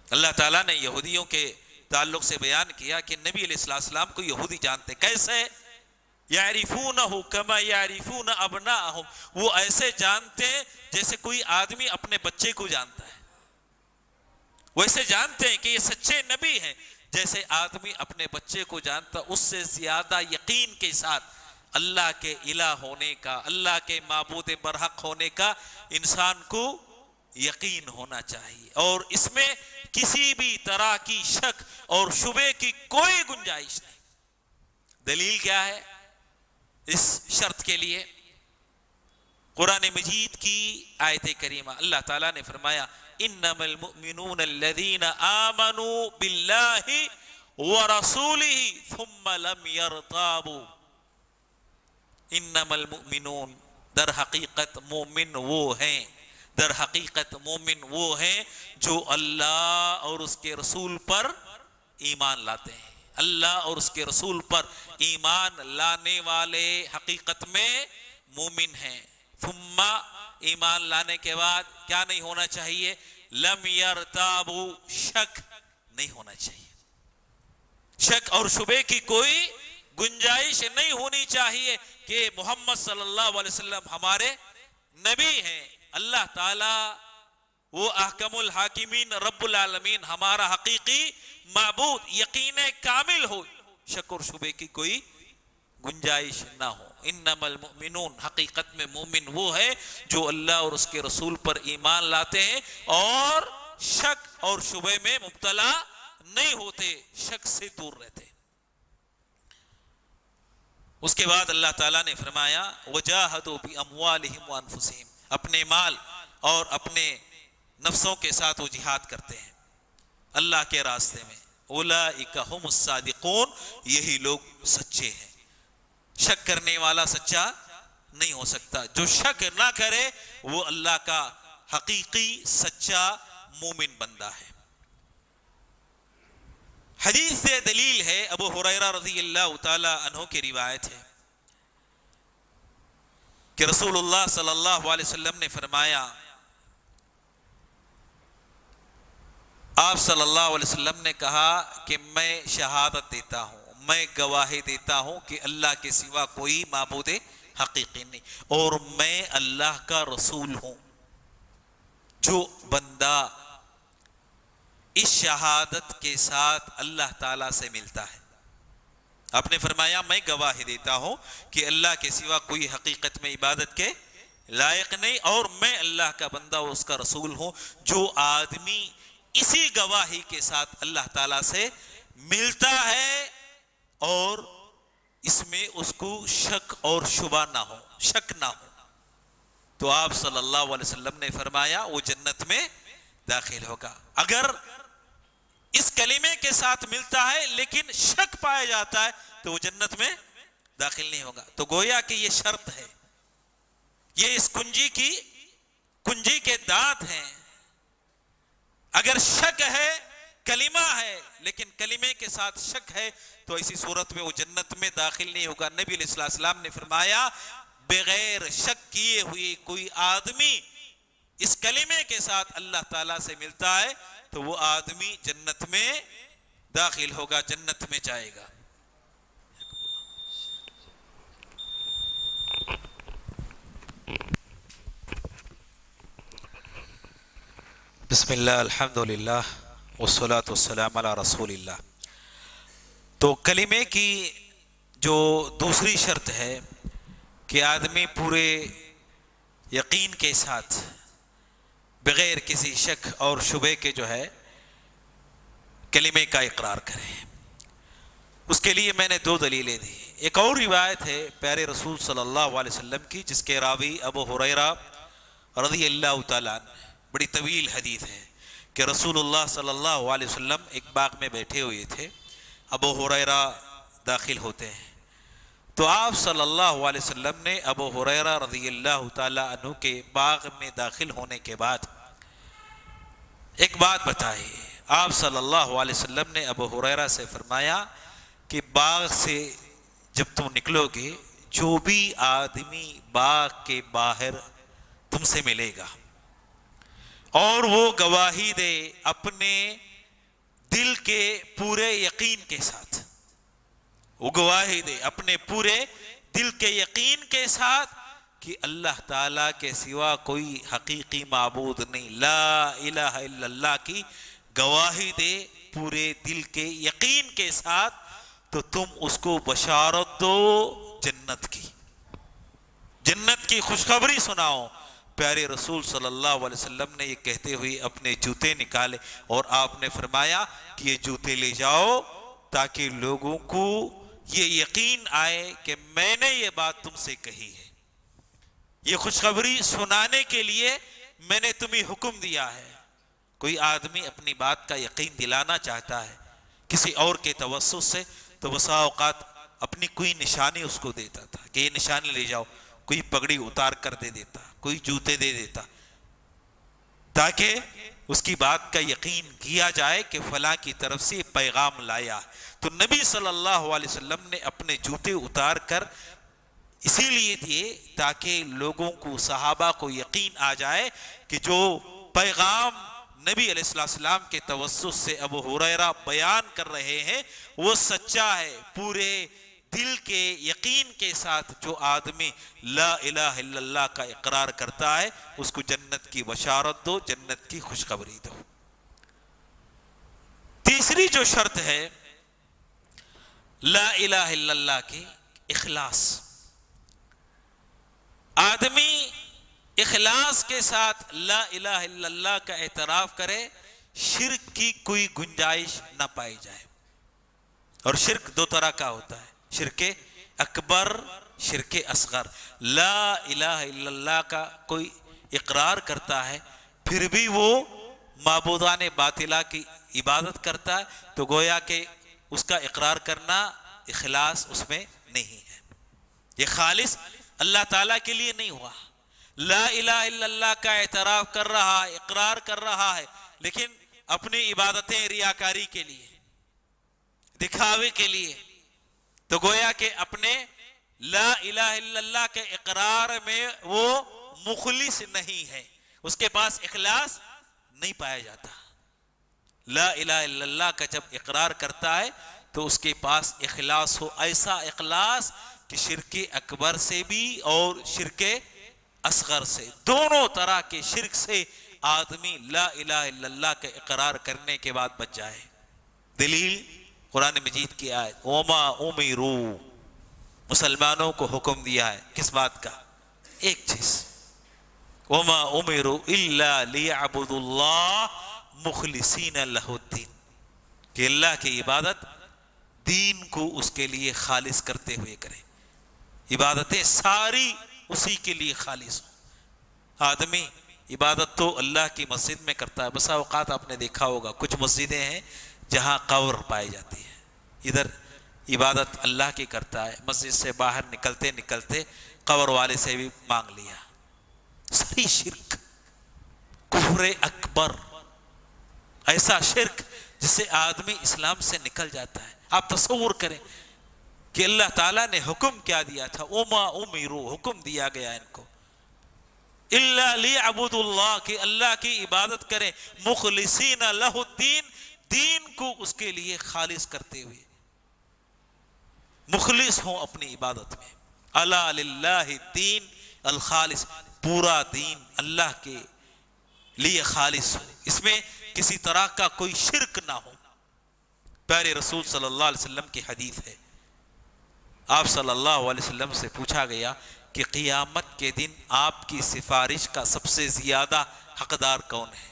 اللہ تعالیٰ نے یہودیوں کے تعلق سے بیان کیا کہ نبی علیہ السلام کو یہودی جانتے، کیسے؟ یعرفونہ کما یعرفون ابناءہم، وہ ایسے جانتے جیسے کوئی آدمی اپنے بچے کو جانتا ہے، ویسے جانتے ہیں کہ یہ سچے نبی ہیں جیسے آدمی اپنے بچے کو جانتا۔ اس سے زیادہ یقین کے ساتھ اللہ کے الہ ہونے کا، اللہ کے معبود برحق ہونے کا انسان کو یقین ہونا چاہیے، اور اس میں کسی بھی طرح کی شک اور شبے کی کوئی گنجائش نہیں۔ دلیل کیا ہے اس شرط کے لیے؟ قرآن مجید کی آیت کریمہ، اللہ تعالیٰ نے فرمایا انما المؤمنون الذین آمنوا باللہ ورسولہ ثم لم يرتابوا۔ انما المؤمنون، در حقیقت مومن وہ ہیں، در حقیقت مومن وہ ہیں جو اللہ اور اس کے رسول پر ایمان لاتے ہیں۔ اللہ اور اس کے رسول پر ایمان لانے والے حقیقت میں مومن ہیں۔ ثم، ایمان لانے کے بعد کیا نہیں ہونا چاہیے؟ لم یرتابوا، شک نہیں ہونا چاہیے، شک اور شبے کی کوئی گنجائش نہیں ہونی چاہیے کہ محمد صلی اللہ علیہ وسلم ہمارے نبی ہیں، اللہ تعالیٰ وہ احکم الحاکمین رب العالمین ہمارا حقیقی معبود، یقین کامل ہو، شک اور شبے کی کوئی گنجائش نہ ہو۔ انما المؤمنون، حقیقت میں مومن وہ ہے جو اللہ اور اس کے رسول پر ایمان لاتے ہیں اور شک اور شبے میں مبتلا نہیں ہوتے، شک سے دور رہتے۔ اس کے بعد اللہ تعالیٰ نے فرمایا وجاہدوا باموالہم وانفسہم، اپنے مال اور اپنے نفسوں کے ساتھ وہ جہاد کرتے ہیں اللہ کے راستے میں۔ اولئک ھم الصادقون، یہی لوگ سچے ہیں۔ شک کرنے والا سچا نہیں ہو سکتا، جو شک نہ کرے وہ اللہ کا حقیقی سچا مومن بندہ ہے۔ حدیث سے دلیل ہے، ابو ہریرہ رضی اللہ تعالی عنہ کی روایت ہے کہ رسول اللہ صلی اللہ علیہ وسلم نے فرمایا، آپ صلی اللہ علیہ وسلم نے کہا کہ میں شہادت دیتا ہوں، میں گواہی دیتا ہوں کہ اللہ کے سوا کوئی معبود حقیقی نہیں، اور میں اللہ کا رسول ہوں۔ جو بندہ اس شہادت کے ساتھ اللہ تعالیٰ سے ملتا ہے، آپ نے فرمایا میں گواہی دیتا ہوں کہ اللہ کے سوا کوئی حقیقت میں عبادت کے لائق نہیں، اور میں اللہ کا بندہ اور اس کا رسول ہوں۔ جو آدمی اسی گواہی کے ساتھ اللہ تعالیٰ سے ملتا ہے اور اس میں اس کو شک اور شبہ نہ ہو، شک نہ ہو، تو آپ صلی اللہ علیہ وسلم نے فرمایا وہ جنت میں داخل ہوگا۔ اگر اس کلمے کے ساتھ ملتا ہے لیکن شک پایا جاتا ہے تو وہ جنت میں داخل نہیں ہوگا۔ تو گویا کہ یہ شرط ہے، یہ اس کنجی کے دانت ہیں۔ اگر شک ہے، کلمہ ہے لیکن کلمے کے ساتھ شک ہے تو ایسی صورت میں وہ جنت میں داخل نہیں ہوگا۔ نبی علیہ السلام نے فرمایا بغیر شک کیے ہوئے کوئی آدمی اس کلمے کے ساتھ اللہ تعالیٰ سے ملتا ہے تو وہ آدمی جنت میں داخل ہوگا، جنت میں جائے گا۔ بسم اللہ، الحمدللہ، والصلاة والسلام علی رسول اللہ۔ تو کلمے کی جو دوسری شرط ہے کہ آدمی پورے یقین کے ساتھ بغیر کسی شک اور شبہ کے جو ہے کلمے کا اقرار کرے۔ اس کے لیے میں نے دو دلیلیں دی۔ ایک اور روایت ہے پیارے رسول صلی اللہ علیہ وسلم کی، جس کے راوی ابو ہریرہ رضی اللہ تعالیٰ عنہ، بڑی طویل حدیث ہے کہ رسول اللہ صلی اللہ علیہ وسلم ایک باغ میں بیٹھے ہوئے تھے، ابو ہریرہ داخل ہوتے ہیں تو آپ صلی اللہ علیہ وسلم نے ابو ہریرہ رضی اللہ تعالیٰ عنہ کے باغ میں داخل ہونے کے بعد ایک بات بتائی۔ آپ صلی اللہ علیہ وسلم نے ابو ہریرہ سے فرمایا کہ باغ سے جب تم نکلو گے، جو بھی آدمی باغ کے باہر تم سے ملے گا اور وہ گواہی دے اپنے دل کے پورے یقین کے ساتھ، وہ گواہی دے اپنے پورے دل کے یقین کے ساتھ کہ اللہ تعالیٰ کے سوا کوئی حقیقی معبود نہیں، لا الہ الا اللہ کی گواہی دے پورے دل کے یقین کے ساتھ، تو تم اس کو بشارت دو جنت کی خوشخبری سناؤ۔ پیارے رسول صلی اللہ علیہ وسلم نے یہ کہتے ہوئے اپنے جوتے نکالے اور آپ نے فرمایا کہ یہ جوتے لے جاؤ تاکہ لوگوں کو یہ یقین آئے کہ میں نے یہ بات تم سے کہی ہے، یہ خوشخبری سنانے کے لیے میں نے تمہیں حکم دیا ہے۔ کوئی آدمی اپنی بات کا یقین دلانا چاہتا ہے کسی اور کے توسط سے تو بسا اوقات اپنی کوئی نشانی اس کو دیتا تھا کہ یہ نشانی لے جاؤ، کوئی پگڑی اتار کر دے دیتا، کوئی جوتے دے دیتا، تاکہ اس کی بات کا یقین کیا جائے کہ فلاں کی طرف سے پیغام لایا۔ تو نبی صلی اللہ علیہ وسلم نے اپنے جوتے اتار کر اسی لیے دیے تاکہ لوگوں کو، صحابہ کو یقین آ جائے کہ جو پیغام نبی علیہ السلام کے توسط سے ابو ہریرہ بیان کر رہے ہیں وہ سچا ہے۔ پورے دل کے یقین کے ساتھ جو آدمی لا الہ الا اللہ کا اقرار کرتا ہے اس کو جنت کی بشارت دو، جنت کی خوشخبری دو۔ تیسری جو شرط ہے لا الہ الا اللہ کی، اخلاص۔ آدمی اخلاص کے ساتھ لا الہ الا اللہ کا اعتراف کرے، شرک کی کوئی گنجائش نہ پائی جائے۔ اور شرک دو طرح کا ہوتا ہے، شرک اکبر، شرک اصغر۔ لا الہ الا اللہ کا کوئی اقرار کرتا ہے پھر بھی وہ معبودان باطلہ کی عبادت کرتا ہے تو گویا کہ اس کا اقرار کرنا اخلاص اس میں نہیں ہے، یہ خالص اللہ تعالیٰ کے لیے نہیں ہوا۔ لا الہ الا اللہ کا اعتراف کر رہا ہے، اقرار کر رہا ہے، لیکن اپنی عبادتیں ریاکاری کے لیے، دکھاوے کے لیے، تو گویا کہ اپنے لا الہ الا اللہ کے اقرار میں وہ مخلص نہیں ہے، اس کے پاس اخلاص نہیں پایا جاتا۔ لا الہ الا اللہ کا جب اقرار کرتا ہے تو اس کے پاس اخلاص ہو، ایسا اخلاص کہ شرک اکبر سے بھی اور شرک اصغر سے، دونوں طرح کے شرک سے آدمی لا الہ الا اللہ کا اقرار کرنے کے بعد بچ جائے۔ دلیل قرآن مجید کی آیت، وما امروا، مسلمانوں کو حکم دیا ہے کس بات کا؟ ایک چیز، وما امروا الا لیعبدوا اللہ مخلصین لہ الدین، کہ اللہ کی عبادت دین کو اس کے لیے خالص کرتے ہوئے کریں، عبادتیں ساری اسی کے لیے خالص ہوں۔ آدمی عبادت تو اللہ کی مسجد میں کرتا ہے. بسا اوقات آپ نے دیکھا ہوگا کچھ مسجدیں ہیں جہاں قبر پائی جاتی ہے, ادھر عبادت اللہ کی کرتا ہے, مسجد سے باہر نکلتے نکلتے قبر والے سے بھی مانگ لیا. ساری شرک, کفر اکبر, ایسا شرک جس سے آدمی اسلام سے نکل جاتا ہے. آپ تصور کریں کہ اللہ تعالیٰ نے حکم کیا دیا تھا, وما امروا, حکم دیا گیا ان کو الا لیعبدوا اللہ, کہ اللہ کی عبادت کریں, مخلصین لہ الدین, دین کو اس کے لیے خالص کرتے ہوئے, مخلص ہوں اپنی عبادت میں. الا للہ الدین الخالص, پورا دین اللہ کے لیے خالص ہو, اس میں کسی طرح کا کوئی شرک نہ ہو. پیارے رسول صلی اللہ علیہ وسلم کی حدیث ہے, آپ صلی اللہ علیہ وسلم سے پوچھا گیا کہ قیامت کے دن آپ کی سفارش کا سب سے زیادہ حقدار کون ہے؟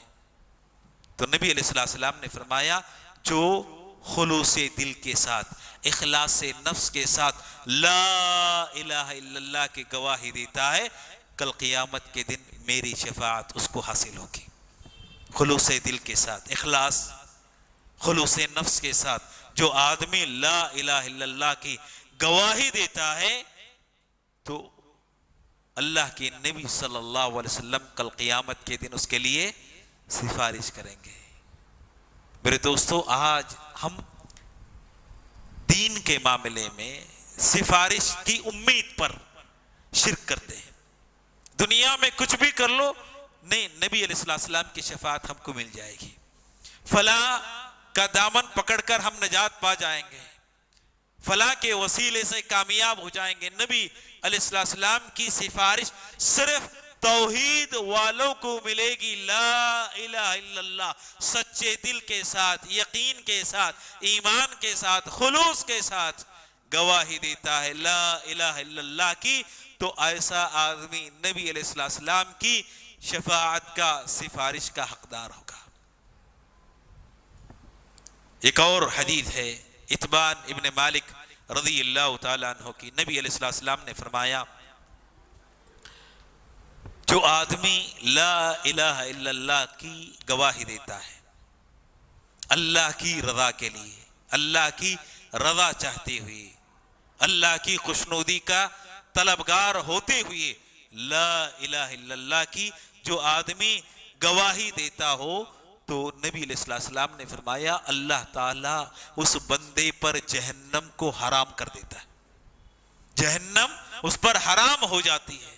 تو نبی علیہ السلام نے فرمایا جو خلوص دل کے ساتھ, اخلاص نفس کے ساتھ لا الہ الا اللہ کی گواہی دیتا ہے, کل قیامت کے دن میری شفاعت اس کو حاصل ہوگی. خلوص دل کے ساتھ, اخلاص, خلوص نفس کے ساتھ جو آدمی لا الہ الا اللہ کی گواہی دیتا ہے تو اللہ کے نبی صلی اللہ علیہ وسلم کل قیامت کے دن اس کے لیے سفارش کریں گے. میرے دوستو, آج ہم دین کے معاملے میں سفارش کی امید پر شرک کرتے ہیں. دنیا میں کچھ بھی کر لو, نہیں, نبی علیہ السلام کی شفاعت ہم کو مل جائے گی, فلاں کا دامن پکڑ کر ہم نجات پا جائیں گے, فلاں کے وسیلے سے کامیاب ہو جائیں گے. نبی علیہ السلام کی سفارش صرف توحید والوں کو ملے گی. لا الہ الا اللہ, سچے دل کے ساتھ, یقین کے ساتھ, ایمان کے ساتھ, خلوص کے ساتھ گواہی دیتا ہے لا الہ الا اللہ کی, تو ایسا آدمی نبی علیہ السلام کی شفاعت کا, سفارش کا حقدار ہوگا. ایک اور حدیث ہے اتبان ابن مالک رضی اللہ تعالیٰ عنہ کی, نبی علیہ السلام نے فرمایا جو آدمی لا الہ الا اللہ کی گواہی دیتا ہے اللہ کی رضا کے لیے, اللہ کی رضا چاہتے ہوئے, اللہ کی خوشنودی کا طلبگار ہوتے ہوئے, لا الہ الا اللہ کی جو آدمی گواہی دیتا ہو, تو نبی علیہ السلام نے فرمایا اللہ تعالیٰ اس بندے پر جہنم کو حرام کر دیتا ہے, جہنم اس پر حرام ہو جاتی ہے.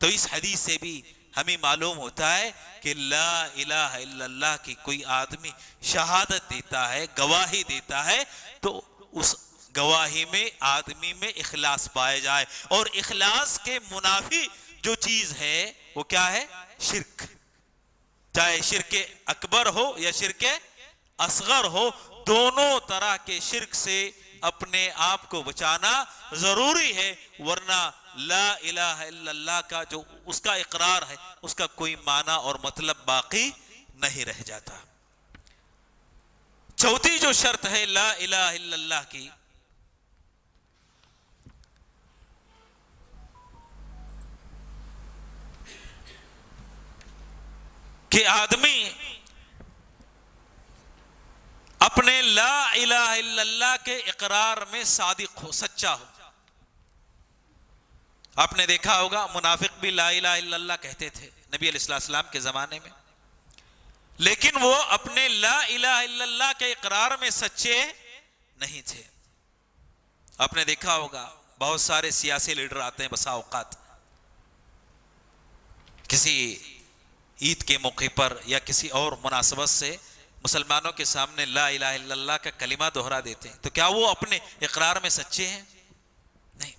تو اس حدیث سے بھی ہمیں معلوم ہوتا ہے کہ لا الہ الا اللہ کی کوئی آدمی شہادت دیتا ہے, گواہی دیتا ہے, تو اس گواہی میں آدمی میں اخلاص پائے جائے, اور اخلاص کے منافی جو چیز ہے وہ کیا ہے؟ شرک. چاہے شرک اکبر ہو یا شرک اصغر ہو, دونوں طرح کے شرک سے اپنے آپ کو بچانا ضروری ہے, ورنہ لا الہ الا اللہ کا جو اس کا اقرار ہے اس کا کوئی معنی اور مطلب باقی نہیں رہ جاتا. چوتھی جو شرط ہے لا الہ الا اللہ کی, کہ آدمی اپنے لا الہ الا اللہ کے اقرار میں صادق ہو, سچا ہو. آپ نے دیکھا ہوگا منافق بھی لا الہ الا اللہ کہتے تھے نبی علیہ السلام کے زمانے میں, لیکن وہ اپنے لا الہ الا اللہ کے اقرار میں سچے نہیں تھے. آپ نے دیکھا ہوگا بہت سارے سیاسی لیڈر آتے ہیں بسا اوقات, کسی عید کے موقع پر یا کسی اور مناسبت سے مسلمانوں کے سامنے لا الہ الا اللہ کا کلمہ دہرا دیتے ہیں, تو کیا وہ اپنے اقرار میں سچے ہیں؟ نہیں.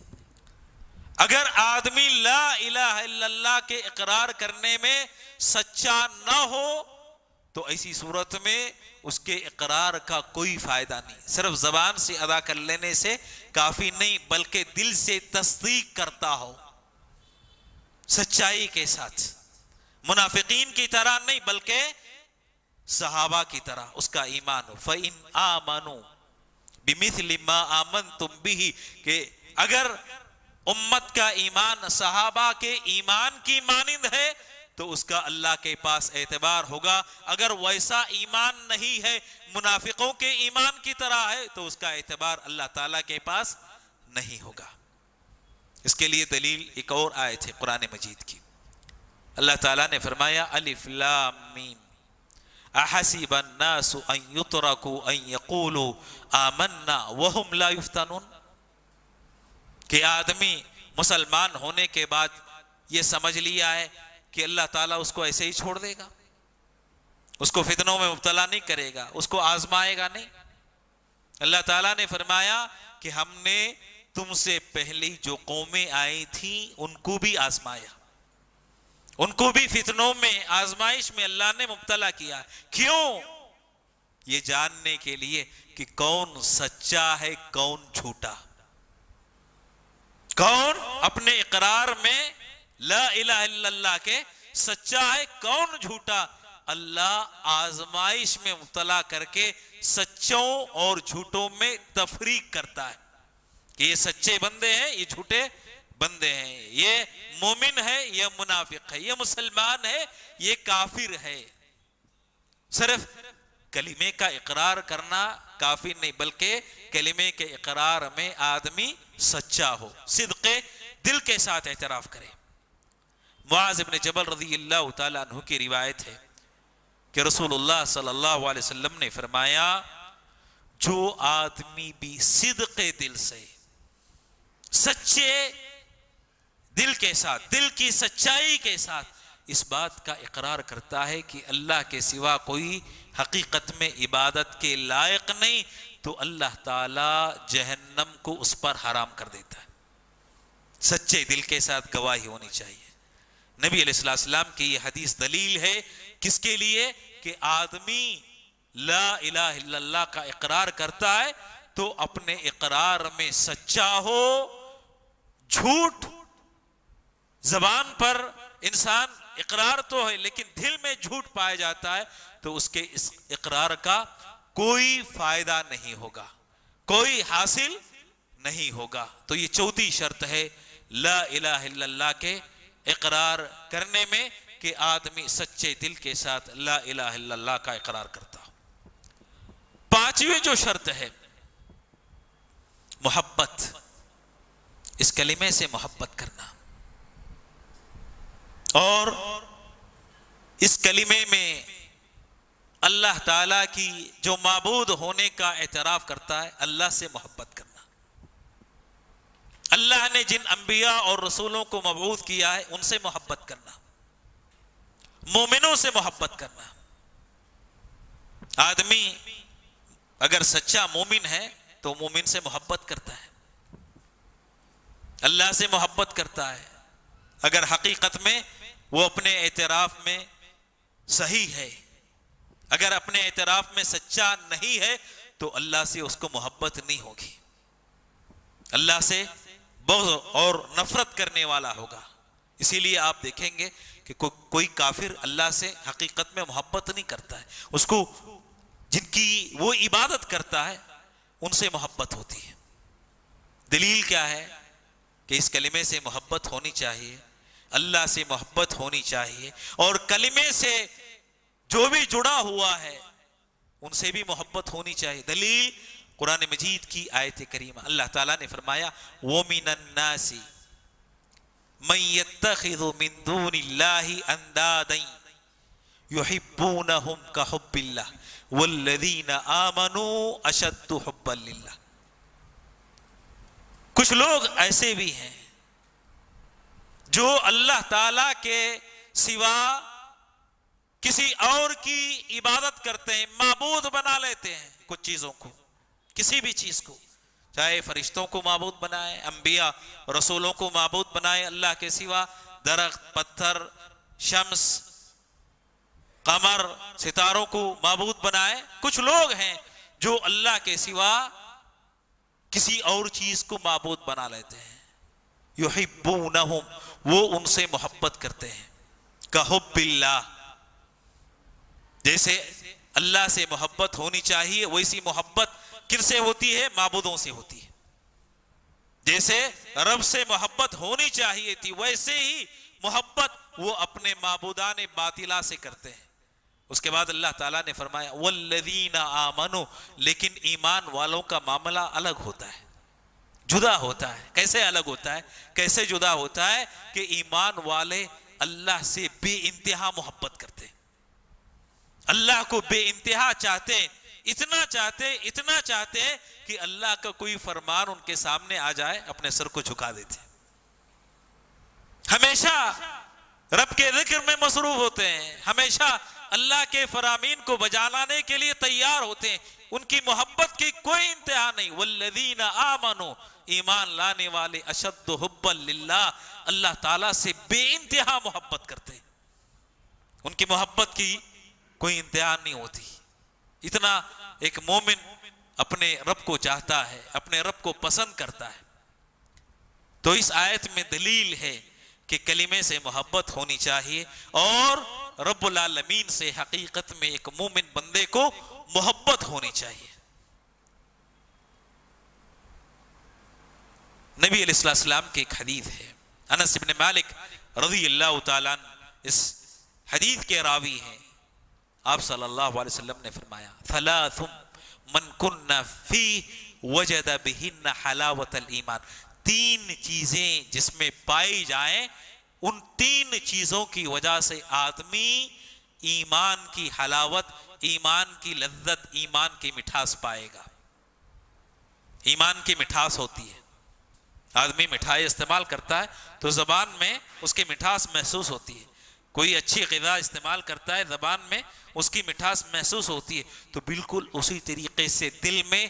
اگر آدمی لا الہ الا اللہ کے اقرار کرنے میں سچا نہ ہو تو ایسی صورت میں اس کے اقرار کا کوئی فائدہ نہیں. صرف زبان سے ادا کر لینے سے کافی نہیں, بلکہ دل سے تصدیق کرتا ہو سچائی کے ساتھ, منافقین کی طرح نہیں بلکہ صحابہ کی طرح اس کا ایمان ہو. فَإِنْ آمَنُوا بِمِثْلِ مَا آمَنْتُمْ بِهِ, کہ اگر امت کا ایمان صحابہ کے ایمان کی مانند ہے تو اس کا اللہ کے پاس اعتبار ہوگا. اگر ویسا ایمان نہیں ہے، منافقوں کے ایمان کی طرح ہے، تو اس کا اعتبار اللہ تعالیٰ کے پاس نہیں ہوگا. اس کے لیے دلیل ایک اور آیت ہے قرآن مجید کی. اللہ تعالیٰ نے فرمایا الف لام میم احسب الناس ان يتركوا ان يقولوا آمنا وهم لا يفتنون. کہ آدمی مسلمان ہونے کے بعد یہ سمجھ لیا ہے کہ اللہ تعالیٰ اس کو ایسے ہی چھوڑ دے گا، اس کو فتنوں میں مبتلا نہیں کرے گا، اس کو آزمائے گا نہیں. اللہ تعالیٰ نے فرمایا کہ ہم نے تم سے پہلی جو قومیں آئی تھیں ان کو بھی آزمایا، ان کو بھی فتنوں میں، آزمائش میں اللہ نے مبتلا کیا. کیوں؟ یہ جاننے کے لیے کہ کون سچا ہے کون جھوٹا، کون اپنے اقرار میں لا الہ الا اللہ کے سچا ہے کون جھوٹا. اللہ آزمائش میں مبتلا کر کے سچوں اور جھوٹوں میں تفریق کرتا ہے کہ یہ سچے بندے ہیں، یہ جھوٹے بندے ہیں، یہ مومن ہے، یہ منافق ہے، یہ مسلمان ہے، یہ کافر ہے. صرف کلمے کا اقرار کرنا کافی نہیں، بلکہ کلمے کے اقرار میں آدمی سچا ہو، صدق دل کے ساتھ اعتراف کرے. معاذ بن جبل رضی اللہ تعالیٰ عنہ کی روایت ہے کہ رسول اللہ صلی اللہ علیہ وسلم نے فرمایا جو آدمی بھی صدق دل سے، سچے دل کے ساتھ، دل کی سچائی کے ساتھ اس بات کا اقرار کرتا ہے کہ اللہ کے سوا کوئی حقیقت میں عبادت کے لائق نہیں، تو اللہ تعالی جہنم کو اس پر حرام کر دیتا ہے. سچے دل کے ساتھ گواہی ہونی چاہیے. نبی علیہ السلام کی یہ حدیث دلیل ہے کس کے لیے؟ کہ آدمی لا الہ الا اللہ کا اقرار کرتا ہے تو اپنے اقرار میں سچا ہو. جھوٹ زبان پر انسان اقرار تو ہے لیکن دل میں جھوٹ پایا جاتا ہے تو اس کے اس اقرار کا کوئی فائدہ نہیں ہوگا، کوئی حاصل نہیں ہوگا. تو یہ چوتھی شرط ہے لا الہ الا اللہ کے اقرار کرنے میں کہ آدمی سچے دل کے ساتھ لا الہ الا اللہ کا اقرار کرتا ہو. پانچویں جو شرط ہے محبت، اس کلمے سے محبت کرنا اور اس کلمے میں اللہ تعالیٰ کی جو معبود ہونے کا اعتراف کرتا ہے اللہ سے محبت کرنا. اللہ نے جن انبیاء اور رسولوں کو مبعوث کیا ہے ان سے محبت کرنا، مومنوں سے محبت کرنا. آدمی اگر سچا مومن ہے تو مومن سے محبت کرتا ہے، اللہ سے محبت کرتا ہے. اگر حقیقت میں وہ اپنے اعتراف میں صحیح ہے، اگر اپنے اعتراف میں سچا نہیں ہے تو اللہ سے اس کو محبت نہیں ہوگی، اللہ سے بغض اور نفرت کرنے والا ہوگا. اسی لیے آپ دیکھیں گے کہ کوئی کافر اللہ سے حقیقت میں محبت نہیں کرتا ہے، اس کو جن کی وہ عبادت کرتا ہے ان سے محبت ہوتی ہے. دلیل کیا ہے؟ کہ اس کلمے سے محبت ہونی چاہیے، اللہ سے محبت ہونی چاہیے، اور کلمے سے جو بھی جڑا ہوا ہے ان سے بھی محبت ہونی چاہیے. دلیل قرآن مجید کی آیت کریمہ. اللہ تعالیٰ نے فرمایا وَمِنَ النَّاسِ مَن يَتَّخِذُ مِن دُونِ اللَّهِ أَندَادًا يُحِبُّونَهُمْ كَحُبِّ اللَّهِ وَالَّذِينَ آمَنُوا أَشَدُّ حُبًّا لِلَّهِ. کچھ لوگ ایسے بھی ہیں جو اللہ تعالیٰ کے سوا کسی اور کی عبادت کرتے ہیں، معبود بنا لیتے ہیں کچھ چیزوں کو، کسی بھی چیز کو، چاہے فرشتوں کو معبود بنائے، انبیاء رسولوں کو معبود بنائے اللہ کے سوا، درخت، پتھر، شمس، قمر، ستاروں کو معبود بنائے. کچھ لوگ ہیں جو اللہ کے سوا کسی اور چیز کو معبود بنا لیتے ہیں. یحبونہم، وہ ان سے محبت کرتے ہیں. کحب اللہ، جیسے اللہ سے محبت ہونی چاہیے ویسی محبت کن سے ہوتی ہے؟ معبودوں سے ہوتی ہے. جیسے رب سے محبت ہونی چاہیے تھی ویسے ہی محبت وہ اپنے معبودان باطلہ سے کرتے ہیں۔ اس کے بعد اللہ تعالیٰ نے فرمایا والذین آمنوا، لیکن ایمان والوں کا معاملہ الگ ہوتا ہے، جدا ہوتا ہے۔ کیسے الگ ہوتا ہے، کیسے جدا ہوتا ہے؟ کہ ایمان والے اللہ سے بے انتہا محبت کرتے ہیں، اللہ کو بے انتہا چاہتے، اتنا چاہتے کہ اللہ کا کوئی فرمان ان کے سامنے آ جائے اپنے سر کو جھکا دیتے، ہمیشہ رب کے ذکر میں مصروف ہوتے ہیں، ہمیشہ اللہ کے فرامین کو بجا لانے کے لیے تیار ہوتے ہیں، ان کی محبت کی کوئی انتہا نہیں۔ والذین آمنوا، ایمان لانے والے اشد حبا للہ، اللہ تعالیٰ سے بے انتہا محبت کرتے ہیں، ان کی محبت کی کوئی انتہا نہیں ہوتی۔ اتنا ایک مومن اپنے رب کو چاہتا ہے، اپنے رب کو پسند کرتا ہے۔ تو اس آیت میں دلیل ہے کہ کلمے سے محبت ہونی چاہیے، اور رب العالمین سے حقیقت میں ایک مومن بندے کو محبت ہونی چاہیے۔ نبی علیہ السلام کی ایک حدیث ہے، انس بن مالک رضی اللہ تعالیٰ اس حدیث کے راوی ہیں۔ آپ صلی اللہ علیہ وسلم نے فرمایا ثلاث من کن فی وجد بہن حلاوت الایمان، تین چیزیں جس میں پائی جائیں، ان تین چیزوں کی وجہ سے آدمی ایمان کی حلاوت، ایمان کی لذت، ایمان کی مٹھاس پائے گا۔ ایمان کی مٹھاس ہوتی ہے، آدمی مٹھائی استعمال کرتا ہے تو زبان میں اس کی مٹھاس محسوس ہوتی ہے، کوئی اچھی غذا استعمال کرتا ہے زبان میں اس کی مٹھاس محسوس ہوتی ہے، تو بالکل اسی طریقے سے دل میں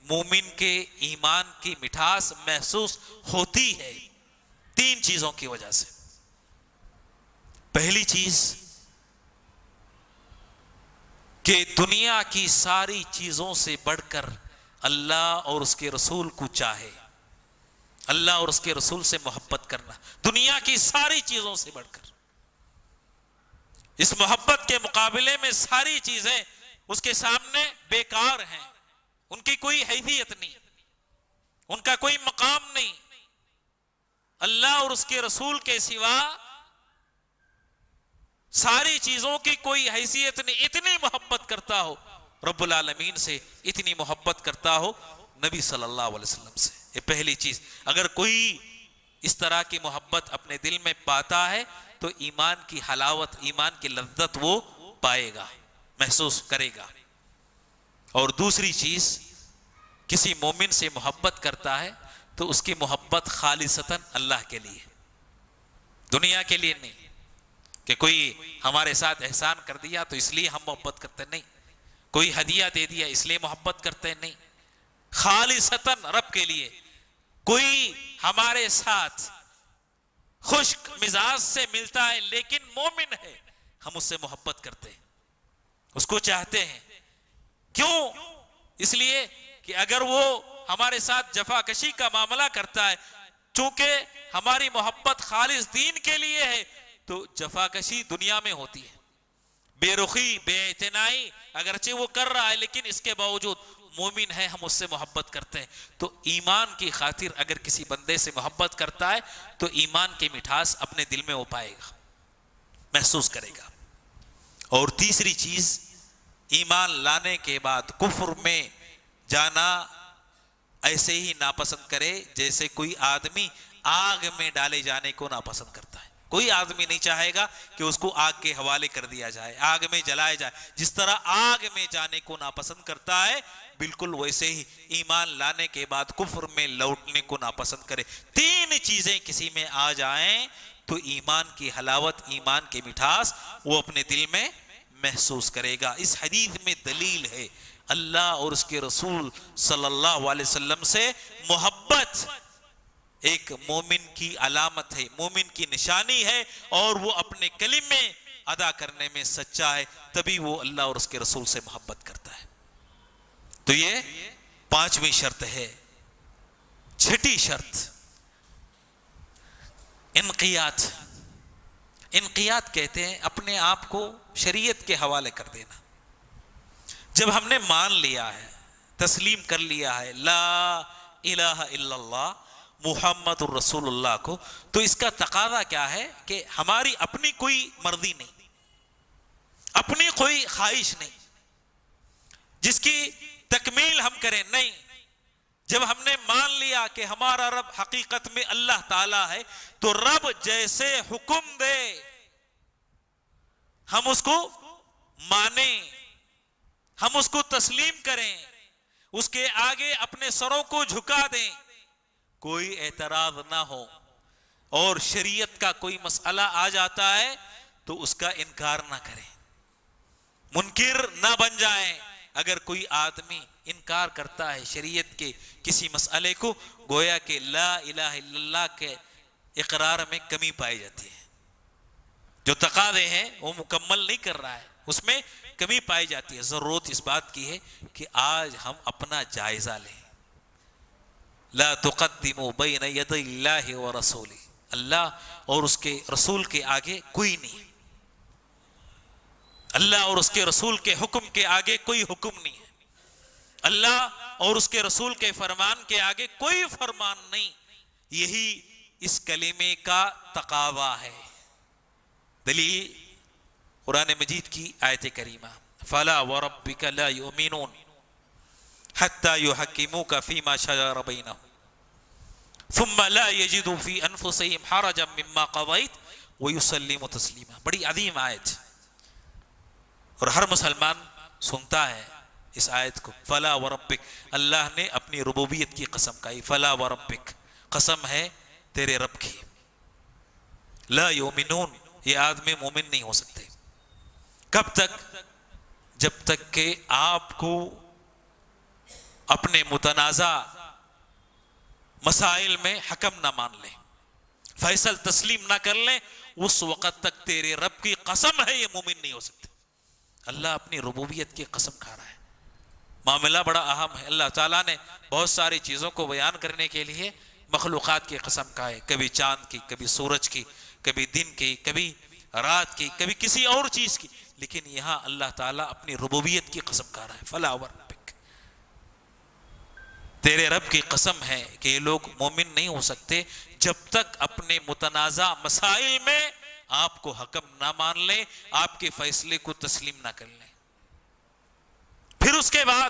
مومن کے ایمان کی مٹھاس محسوس ہوتی ہے، تین چیزوں کی وجہ سے۔ پہلی چیز کہ دنیا کی ساری چیزوں سے بڑھ کر اللہ اور اس کے رسول کو چاہے، اللہ اور اس کے رسول سے محبت کرنا، دنیا کی ساری چیزوں سے بڑھ کر۔ اس محبت کے مقابلے میں ساری چیزیں اس کے سامنے بیکار ہیں، ان کی کوئی حیثیت نہیں، ان کا کوئی مقام نہیں۔ اللہ اور اس کے رسول کے سوا ساری چیزوں کی کوئی حیثیت نہیں۔ اتنی محبت کرتا ہو رب العالمین سے، اتنی محبت کرتا ہو نبی صلی اللہ علیہ وسلم سے، یہ پہلی چیز۔ اگر کوئی اس طرح کی محبت اپنے دل میں پاتا ہے تو ایمان کی حلاوت، ایمان کی لذت وہ پائے گا، محسوس کرے گا۔ اور دوسری چیز، کسی مومن سے محبت کرتا ہے تو اس کی محبت خالصتاً اللہ کے لیے، دنیا کے لیے نہیں، کہ کوئی ہمارے ساتھ احسان کر دیا تو اس لیے ہم محبت کرتے نہیں، کوئی ہدیہ دے دیا اس لیے محبت کرتے نہیں، خالصتاً رب کے لیے۔ کوئی ہمارے ساتھ خشک مزاج سے ملتا ہے لیکن مومن ہے، ہم اس سے محبت کرتے ہیں، اس کو چاہتے ہیں۔ کیوں؟ اس لیے کہ اگر وہ ہمارے ساتھ جفا کشی کا معاملہ کرتا ہے، چونکہ ہماری محبت خالص دین کے لیے ہے، تو جفا کشی دنیا میں ہوتی ہے، بے رخی، بے اعتنائی اگرچہ وہ کر رہا ہے لیکن اس کے باوجود مومن ہے، ہم اس سے محبت کرتے ہیں۔ تو ایمان کی خاطر اگر کسی بندے سے محبت کرتا ہے تو ایمان کی مٹھاس اپنے دل میں وہ پائے گا، محسوس کرے گا۔ اور تیسری چیز، ایمان لانے کے بعد کفر میں جانا ایسے ہی ناپسند کرے جیسے کوئی آدمی آگ میں ڈالے جانے کو ناپسند کرتا ہے۔ کوئی آدمی نہیں چاہے گا کہ اس کو آگ کے حوالے کر دیا جائے، آگ میں جلائے جائے۔ جس طرح آگ میں جانے کو ناپسند کرتا ہے، بالکل ویسے ہی ایمان لانے کے بعد کفر میں لوٹنے کو ناپسند کرے۔ تین چیزیں کسی میں آ جائیں تو ایمان کی حلاوت، ایمان کی مٹھاس وہ اپنے دل میں محسوس کرے گا۔ اس حدیث میں دلیل ہے اللہ اور اس کے رسول صلی اللہ علیہ وسلم سے محبت ایک مومن کی علامت ہے، مومن کی نشانی ہے، اور وہ اپنے کلمے ادا کرنے میں سچا ہے، تبھی وہ اللہ اور اس کے رسول سے محبت کرتا ہے۔ تو یہ پانچویں شرط ہے۔ چھٹی شرط انقیاد۔ انقیاد کہتے ہیں اپنے آپ کو شریعت کے حوالے کر دینا۔ جب ہم نے مان لیا ہے، تسلیم کر لیا ہے لا الہ الا اللہ محمد الرسول اللہ کو، تو اس کا تقاضا کیا ہے کہ ہماری اپنی کوئی مرضی نہیں، اپنی کوئی خواہش نہیں جس کی تکمیل ہم کریں، نہیں. جب ہم نے مان لیا کہ ہمارا رب حقیقت میں اللہ تعالیٰ ہے، تو رب جیسے حکم دے ہم اس کو مانیں، ہم اس کو تسلیم کریں، اس کے آگے اپنے سروں کو جھکا دیں، کوئی اعتراض نہ ہو. اور شریعت کا کوئی مسئلہ آ جاتا ہے تو اس کا انکار نہ کریں، منکر نہ بن جائیں. اگر کوئی آدمی انکار کرتا ہے شریعت کے کسی مسئلے کو، گویا کہ لا الہ الا اللہ کے اقرار میں کمی پائی جاتی ہے. جو تقاضے ہیں وہ مکمل نہیں کر رہا ہے، اس میں کمی پائی جاتی ہے. ضرورت اس بات کی ہے کہ آج ہم اپنا جائزہ لیں. لا تقدموا بین یدی اللہ ورسولہ، اللہ اور اس کے رسول کے آگے کوئی نہیں، اللہ اور اس کے رسول کے حکم کے آگے کوئی حکم نہیں ہے، اللہ اور اس کے رسول کے فرمان کے آگے کوئی فرمان نہیں. یہی اس کلمے کا تقاضا ہے. دلیل قرآن مجید کی آیت کریمہ، فلا وربک لا یؤمنون حتی یحکموک فیما شجر بینہم ثم لا یجدوا فی انفسہم حرجا مما قضیت ویسلموا تسلیما. بڑی عظیم آیت، اور ہر مسلمان سنتا ہے اس آیت کو. فلا وربک، اللہ نے اپنی ربوبیت کی قسم کہی. فلا وربک، قسم ہے تیرے رب کی. لا یؤمنون، یہ آدمی مومن نہیں ہو سکتے. کب تک؟ جب تک کہ آپ کو اپنے متنازع مسائل میں حکم نہ مان لیں، فیصل تسلیم نہ کر لیں، اس وقت تک تیرے رب کی قسم ہے یہ مومن نہیں ہو سکتے. اللہ اپنی ربوبیت کی قسم کھا رہا ہے. معاملہ بڑا اہم ہے. اللہ تعالیٰ نے بہت ساری چیزوں کو بیان کرنے کے لیے مخلوقات کی قسم کھائے، کبھی چاند کی، کبھی سورج کی، کبھی دن کی، کبھی رات کی، کبھی کسی اور چیز کی، لیکن یہاں اللہ تعالیٰ اپنی ربوبیت کی قسم کھا رہا ہے. فلا وربک، تیرے رب کی قسم ہے کہ یہ لوگ مومن نہیں ہو سکتے جب تک اپنے متنازع مسائل میں آپ کو حکم نہ مان لیں، آپ کے فیصلے کو تسلیم نہ کر لیں. پھر اس کے بعد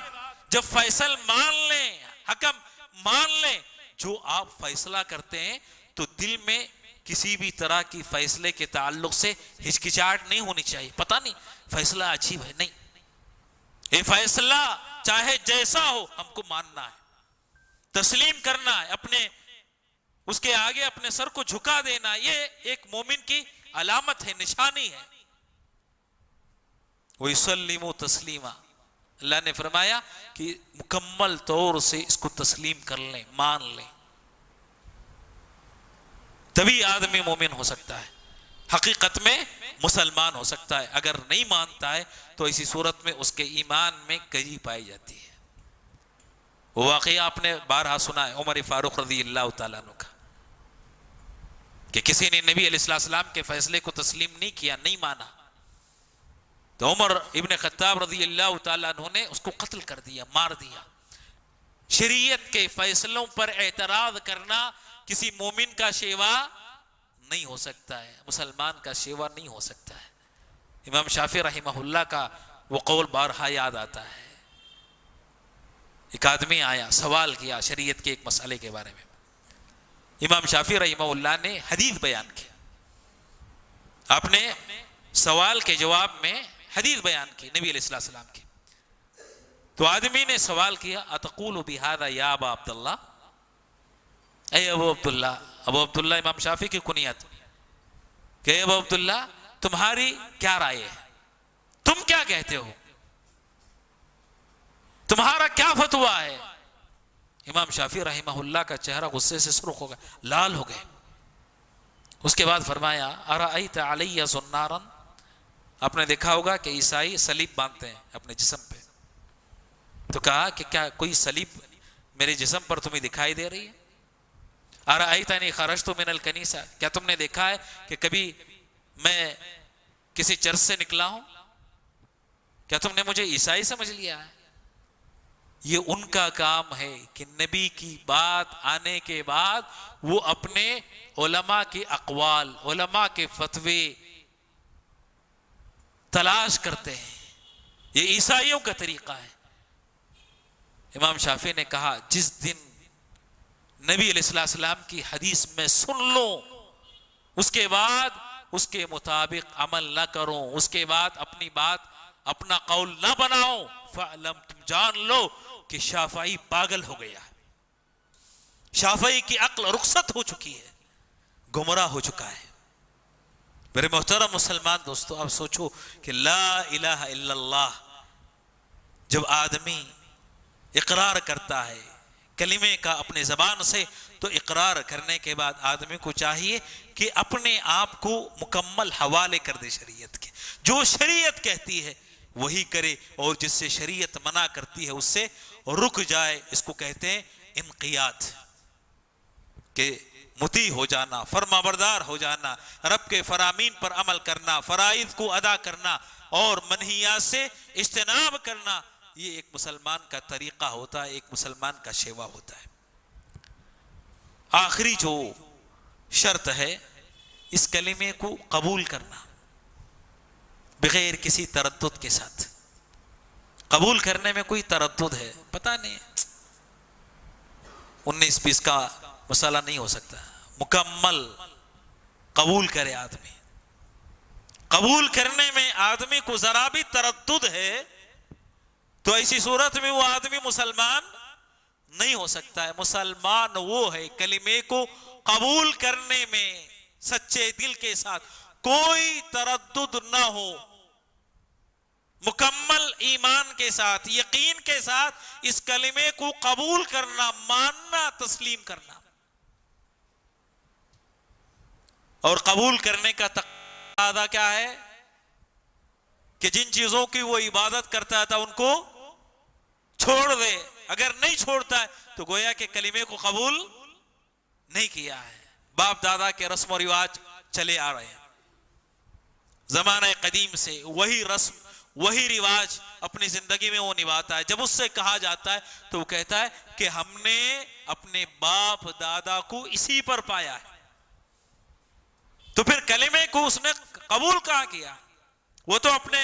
جب فیصل مان لیں، حکم مان لیں، جو آپ فیصلہ کرتے ہیں تو دل میں کسی بھی طرح کی فیصلے کے تعلق سے ہچکچاہٹ نہیں ہونی چاہیے. پتہ نہیں فیصلہ عجیب ہے، نہیں، یہ فیصلہ چاہے جیسا ہو ہم کو ماننا ہے، تسلیم کرنا ہے، اپنے اس کے آگے اپنے سر کو جھکا دینا. یہ ایک مومن کی علامت ہے، نشانی ہے. وَيُسَلِّمُوا تَسْلِيمًا، اللہ نے فرمایا کہ مکمل طور سے اس کو تسلیم کر لیں، مان لیں، تبھی آدمی مومن ہو سکتا ہے، حقیقت میں مسلمان ہو سکتا ہے. اگر نہیں مانتا ہے تو اسی صورت میں اس کے ایمان میں کجی پائی جاتی ہے. وہ واقعہ آپ نے بارہا سنا ہے عمر فاروق رضی اللہ تعالیٰ عنہ کا، کہ کسی نے نبی علیہ السلام کے فیصلے کو تسلیم نہیں کیا، نہیں مانا، تو عمر ابن خطاب رضی اللہ تعالیٰ عنہ نے اس کو قتل کر دیا، مار دیا. شریعت کے فیصلوں پر اعتراض کرنا کسی مومن کا شیوا نہیں ہو سکتا ہے، مسلمان کا شیوا نہیں ہو سکتا ہے. امام شافعی رحمہ اللہ کا وہ قول بارہا یاد آتا ہے. ایک آدمی آیا، سوال کیا شریعت کے ایک مسئلے کے بارے میں. امام شافعی رحمہ اللہ نے حدیث بیان کیا. آپ نے سوال کے جواب میں حدیث بیان کی نبی علیہ السلام کی. تو آدمی نے سوال کیا، اتقول بہذا یا ابا عبداللہ، اے ابو عبداللہ. ابو عبداللہ امام شافعی کی کنیت، کہ اے ابو عبداللہ تمہاری کیا رائے ہے، تم کیا کہتے ہو، تمہارا کیا فتویٰ ہے. امام شافعی رحمہ اللہ کا چہرہ غصے سے سرخ ہو گیا، لال ہو گئے. اس کے بعد فرمایا، ارأیت علی زنارا، آپ نے دیکھا ہوگا کہ عیسائی صلیب باندھتے ہیں اپنے جسم پہ. تو کہا کہ کیا کوئی صلیب میرے جسم پر تمہیں دکھائی دے رہی ہے؟ ارأیتنی خرجت من الکنیسہ، کیا تم نے دیکھا ہے کہ کبھی میں کسی چرچ سے نکلا ہوں؟ کیا تم نے مجھے عیسائی سمجھ لیا ہے؟ یہ ان کا کام ہے کہ نبی کی بات آنے کے بعد وہ اپنے علماء کے اقوال، علماء کے فتوے تلاش کرتے ہیں. یہ عیسائیوں کا طریقہ ہے. امام شافعی نے کہا جس دن نبی علیہ السلام کی حدیث میں سن لو، اس کے بعد اس کے مطابق عمل نہ کرو، اس کے بعد اپنی بات، اپنا قول نہ بناؤ، فعلم، تم جان لو کہ شافعی پاگل ہو گیا، شافعی کی عقل رخصت ہو چکی ہے، گمراہ ہو چکا ہے. میرے محترم مسلمان دوستو، اب سوچو کہ لا الہ الا اللہ جب آدمی اقرار کرتا ہے کلمے کا اپنے زبان سے، تو اقرار کرنے کے بعد آدمی کو چاہیے کہ اپنے آپ کو مکمل حوالے کر دے شریعت کے. جو شریعت کہتی ہے وہی کرے، اور جس سے شریعت منع کرتی ہے اس سے رک جائے. اس کو کہتے ہیں انقیاد، کہ مطیع ہو جانا، فرما بردار ہو جانا، رب کے فرامین پر عمل کرنا، فرائض کو ادا کرنا اور منہیات سے اجتناب کرنا. یہ ایک مسلمان کا طریقہ ہوتا ہے، ایک مسلمان کا شیوا ہوتا ہے. آخری جو شرط ہے اس کلمے کو قبول کرنا بغیر کسی تردد کے ساتھ. قبول کرنے میں کوئی تردد ہے، پتہ نہیں 19-20 کا مسئلہ نہیں ہو سکتا. مکمل قبول کرے آدمی. قبول کرنے میں آدمی کو ذرا بھی تردد ہے تو ایسی صورت میں وہ آدمی مسلمان نہیں ہو سکتا ہے. مسلمان وہ ہے کلمے کو قبول کرنے میں سچے دل کے ساتھ کوئی تردد نہ ہو، مکمل ایمان کے ساتھ، یقین کے ساتھ اس کلمے کو قبول کرنا، ماننا، تسلیم کرنا. اور قبول کرنے کا تقاضا کیا ہے کہ جن چیزوں کی وہ عبادت کرتا تھا ان کو چھوڑ دے. اگر نہیں چھوڑتا ہے تو گویا کہ کلمے کو قبول نہیں کیا ہے. باپ دادا کے رسم و رواج چلے آ رہے ہیں زمانہ قدیم سے، وہی رسم وہی رواج اپنی زندگی میں وہ نبھاتا ہے. جب اس سے کہا جاتا ہے تو وہ کہتا ہے کہ ہم نے اپنے باپ دادا کو اسی پر پایا ہے. تو پھر کلمے کو اس نے قبول کہاں کیا؟ وہ تو اپنے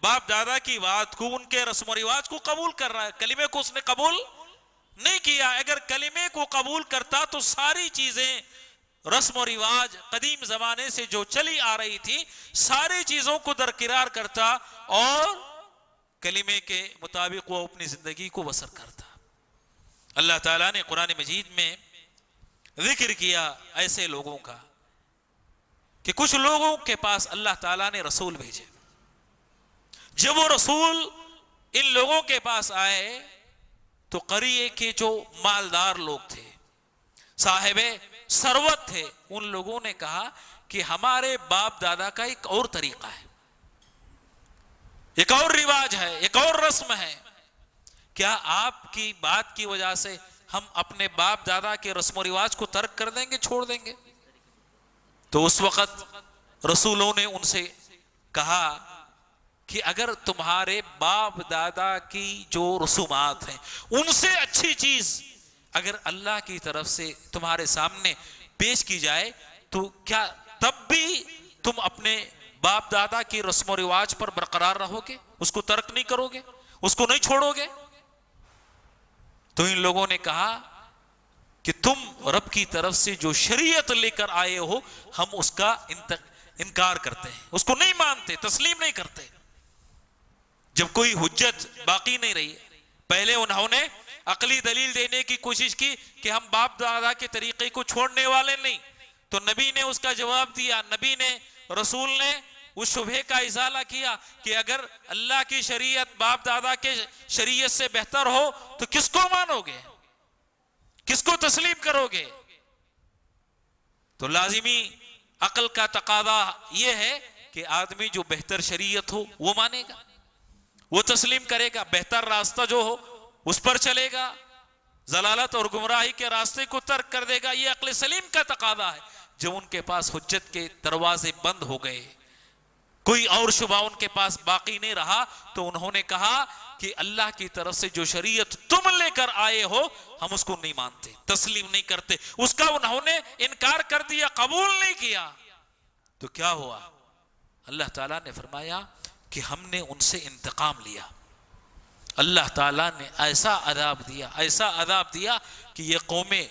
باپ دادا کی بات کو، ان کے رسم و رواج کو قبول کر رہا ہے، کلمے کو اس نے قبول نہیں کیا. اگر کلمے کو قبول کرتا تو ساری چیزیں، رسم و رواج قدیم زمانے سے جو چلی آ رہی تھی، ساری چیزوں کو درکنار کرتا اور کلمے کے مطابق وہ اپنی زندگی کو بسر کرتا. اللہ تعالیٰ نے قرآن مجید میں ذکر کیا ایسے لوگوں کا کہ کچھ لوگوں کے پاس اللہ تعالیٰ نے رسول بھیجے. جب وہ رسول ان لوگوں کے پاس آئے تو قریے کے جو مالدار لوگ تھے، صاحب ثروت تھے، ان لوگوں نے کہا کہ ہمارے باپ دادا کا ایک اور طریقہ ہے، ایک اور رواج ہے، ایک اور رسم ہے، کیا آپ کی بات کی وجہ سے ہم اپنے باپ دادا کے رسم و رواج کو ترک کر دیں گے، چھوڑ دیں گے؟ تو اس وقت رسولوں نے ان سے کہا کہ اگر تمہارے باپ دادا کی جو رسومات ہیں ان سے اچھی چیز اگر اللہ کی طرف سے تمہارے سامنے پیش کی جائے تو کیا تب بھی تم اپنے باپ دادا کی رسم و رواج پر برقرار رہو گے، اس کو ترک نہیں کرو گے، اس کو نہیں چھوڑو گے؟ تو ان لوگوں نے کہا کہ تم رب کی طرف سے جو شریعت لے کر آئے ہو ہم اس کا انکار کرتے ہیں، اس کو نہیں مانتے، تسلیم نہیں کرتے. جب کوئی حجت باقی نہیں رہی، پہلے انہوں نے عقلی دلیل دینے کی کوشش کی کہ ہم باپ دادا کے طریقے کو چھوڑنے والے نہیں، تو نبی نے اس کا جواب دیا، نبی نے، رسول نے اس شبہ کا ازالہ کیا کہ اگر اللہ کی شریعت باپ دادا کے شریعت سے بہتر ہو تو کس کو مانو گے، کس کو تسلیم کرو گے؟ تو لازمی عقل کا تقاضا یہ ہے کہ آدمی جو بہتر شریعت ہو وہ مانے گا، وہ تسلیم کرے گا، بہتر راستہ جو ہو اس پر چلے گا، ضلالت اور گمراہی کے راستے کو ترک کر دے گا. یہ عقل سلیم کا تقاضا ہے. جب ان کے پاس حجت کے دروازے بند ہو گئے، کوئی اور شبہ ان کے پاس باقی نہیں رہا، تو انہوں نے کہا کہ اللہ کی طرف سے جو شریعت تم لے کر آئے ہو ہم اس کو نہیں مانتے، تسلیم نہیں کرتے، اس کا انہوں نے انکار کر دیا، قبول نہیں کیا، تو کیا ہوا؟ اللہ تعالیٰ نے فرمایا کہ ہم نے ان سے انتقام لیا۔ اللہ تعالیٰ نے ایسا عذاب دیا کہ یہ قومیں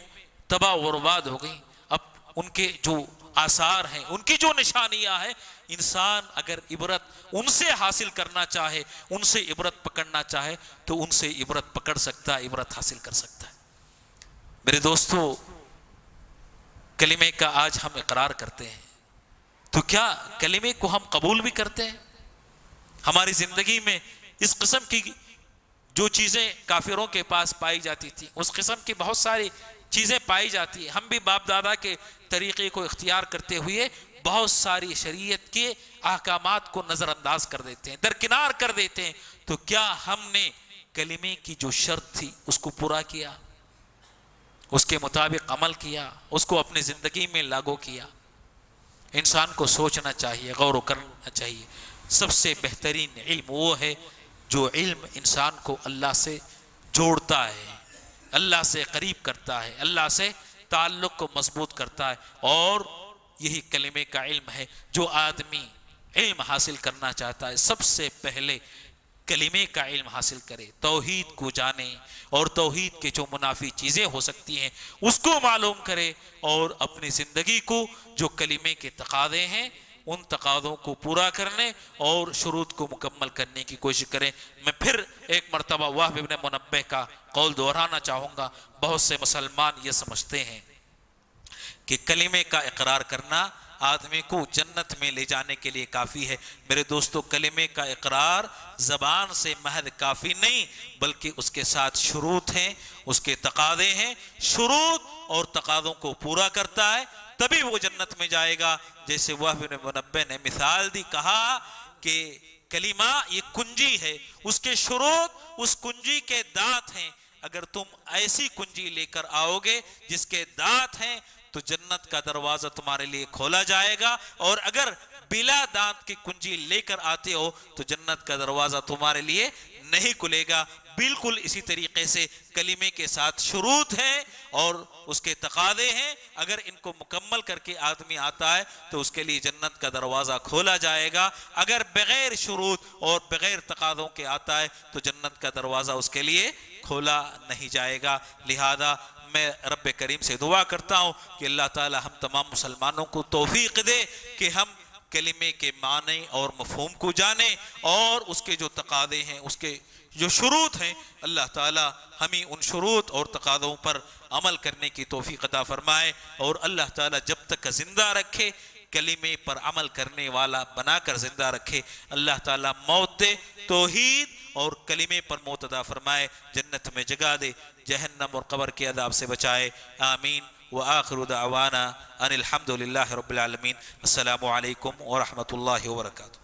تباہ و برباد ہو گئی۔ اب ان کے جو آثار ہیں، ان کی جو نشانیاں ہیں، انسان اگر عبرت ان سے حاصل کرنا چاہے، ان سے عبرت پکڑنا چاہے تو ان سے عبرت پکڑ سکتا ہے، عبرت حاصل کر سکتا ہے۔ میرے دوستو، کلمے کا آج ہم اقرار کرتے ہیں، تو کیا کلمے کو ہم قبول بھی کرتے ہیں؟ ہماری زندگی میں اس قسم کی جو چیزیں کافروں کے پاس پائی جاتی تھی، اس قسم کی بہت ساری چیزیں پائی جاتی ہیں، ہم بھی باپ دادا کے طریقے کو اختیار کرتے ہوئے بہت ساری شریعت کے احکامات کو نظر انداز کر دیتے ہیں، درکنار کر دیتے ہیں۔ تو کیا ہم نے کلمے کی جو شرط تھی اس کو پورا کیا، اس کے مطابق عمل کیا، اس کو اپنی زندگی میں لاگو کیا؟ انسان کو سوچنا چاہیے، غور کرنا چاہیے۔ سب سے بہترین علم وہ ہے جو علم انسان کو اللہ سے جوڑتا ہے، اللہ سے قریب کرتا ہے، اللہ سے تعلق کو مضبوط کرتا ہے، اور یہی کلمے کا علم ہے۔ جو آدمی علم حاصل کرنا چاہتا ہے سب سے پہلے کلمے کا علم حاصل کرے، توحید کو جانے، اور توحید کے جو منافی چیزیں ہو سکتی ہیں اس کو معلوم کرے، اور اپنی زندگی کو جو کلمے کے تقاضے ہیں ان تقاضوں کو پورا کرنے اور شروط کو مکمل کرنے کی کوشش کریں۔ میں پھر ایک مرتبہ وہب ابن منبہ کا قول دہرانا چاہوں گا۔ بہت سے مسلمان یہ سمجھتے ہیں کہ کلمے کا اقرار کرنا آدمی کو جنت میں لے جانے کے لیے کافی ہے۔ میرے دوستو، کلمے کا اقرار زبان سے محض کافی نہیں، بلکہ اس کے ساتھ شروط ہیں، اس کے تقاضے ہیں۔ شروط اور تقاضوں کو پورا کرتا ہے تبھی وہ جنت میں جائے گا۔ جیسے وہب بن منبہ نے مثال دی، کہا کہ کلمہ یہ کنجی ہے، اس کے شروط اس کنجی کے دانت ہیں۔ اگر تم ایسی کنجی لے کر آؤ گے جس کے دانت ہیں تو جنت کا دروازہ تمہارے لیے کھولا جائے گا، اور اگر بلا دانت کی کنجی لے کر آتے ہو تو جنت کا دروازہ تمہارے لیے نہیں کھلے گا۔ بالکل اسی طریقے سے کلمے کے ساتھ شروط ہیں اور اس کے تقاضے ہیں، اگر ان کو مکمل کر کے آدمی آتا ہے تو اس کے لیے جنت کا دروازہ کھولا جائے گا۔ اگر بغیر شروط اور بغیر تقاضوں کے آتا ہے تو جنت کا دروازہ اس کے لیے کھولا نہیں جائے گا۔ لہذا میں رب کریم سے دعا کرتا ہوں کہ اللہ تعالی ہم تمام مسلمانوں کو توفیق دے کہ ہم کلمے کے معنی اور مفہوم کو جانیں، اور اس کے جو تقاضے ہیں، اس کے جو شروط ہیں، اللہ تعالی ہمیں ان شروط اور تقاضوں پر عمل کرنے کی توفیق عطا فرمائے، اور اللہ تعالی جب تک زندہ رکھے کلمے پر عمل کرنے والا بنا کر زندہ رکھے۔ اللہ تعالی موت دے، توحید اور کلمے پر موت عطا فرمائے، جنت میں جگہ دے، جہنم اور قبر کے عذاب سے بچائے، آمین۔ وآخر دعوانا ان الحمد للہ رب العالمین۔ السلام علیکم ورحمۃ اللہ وبرکاتہ۔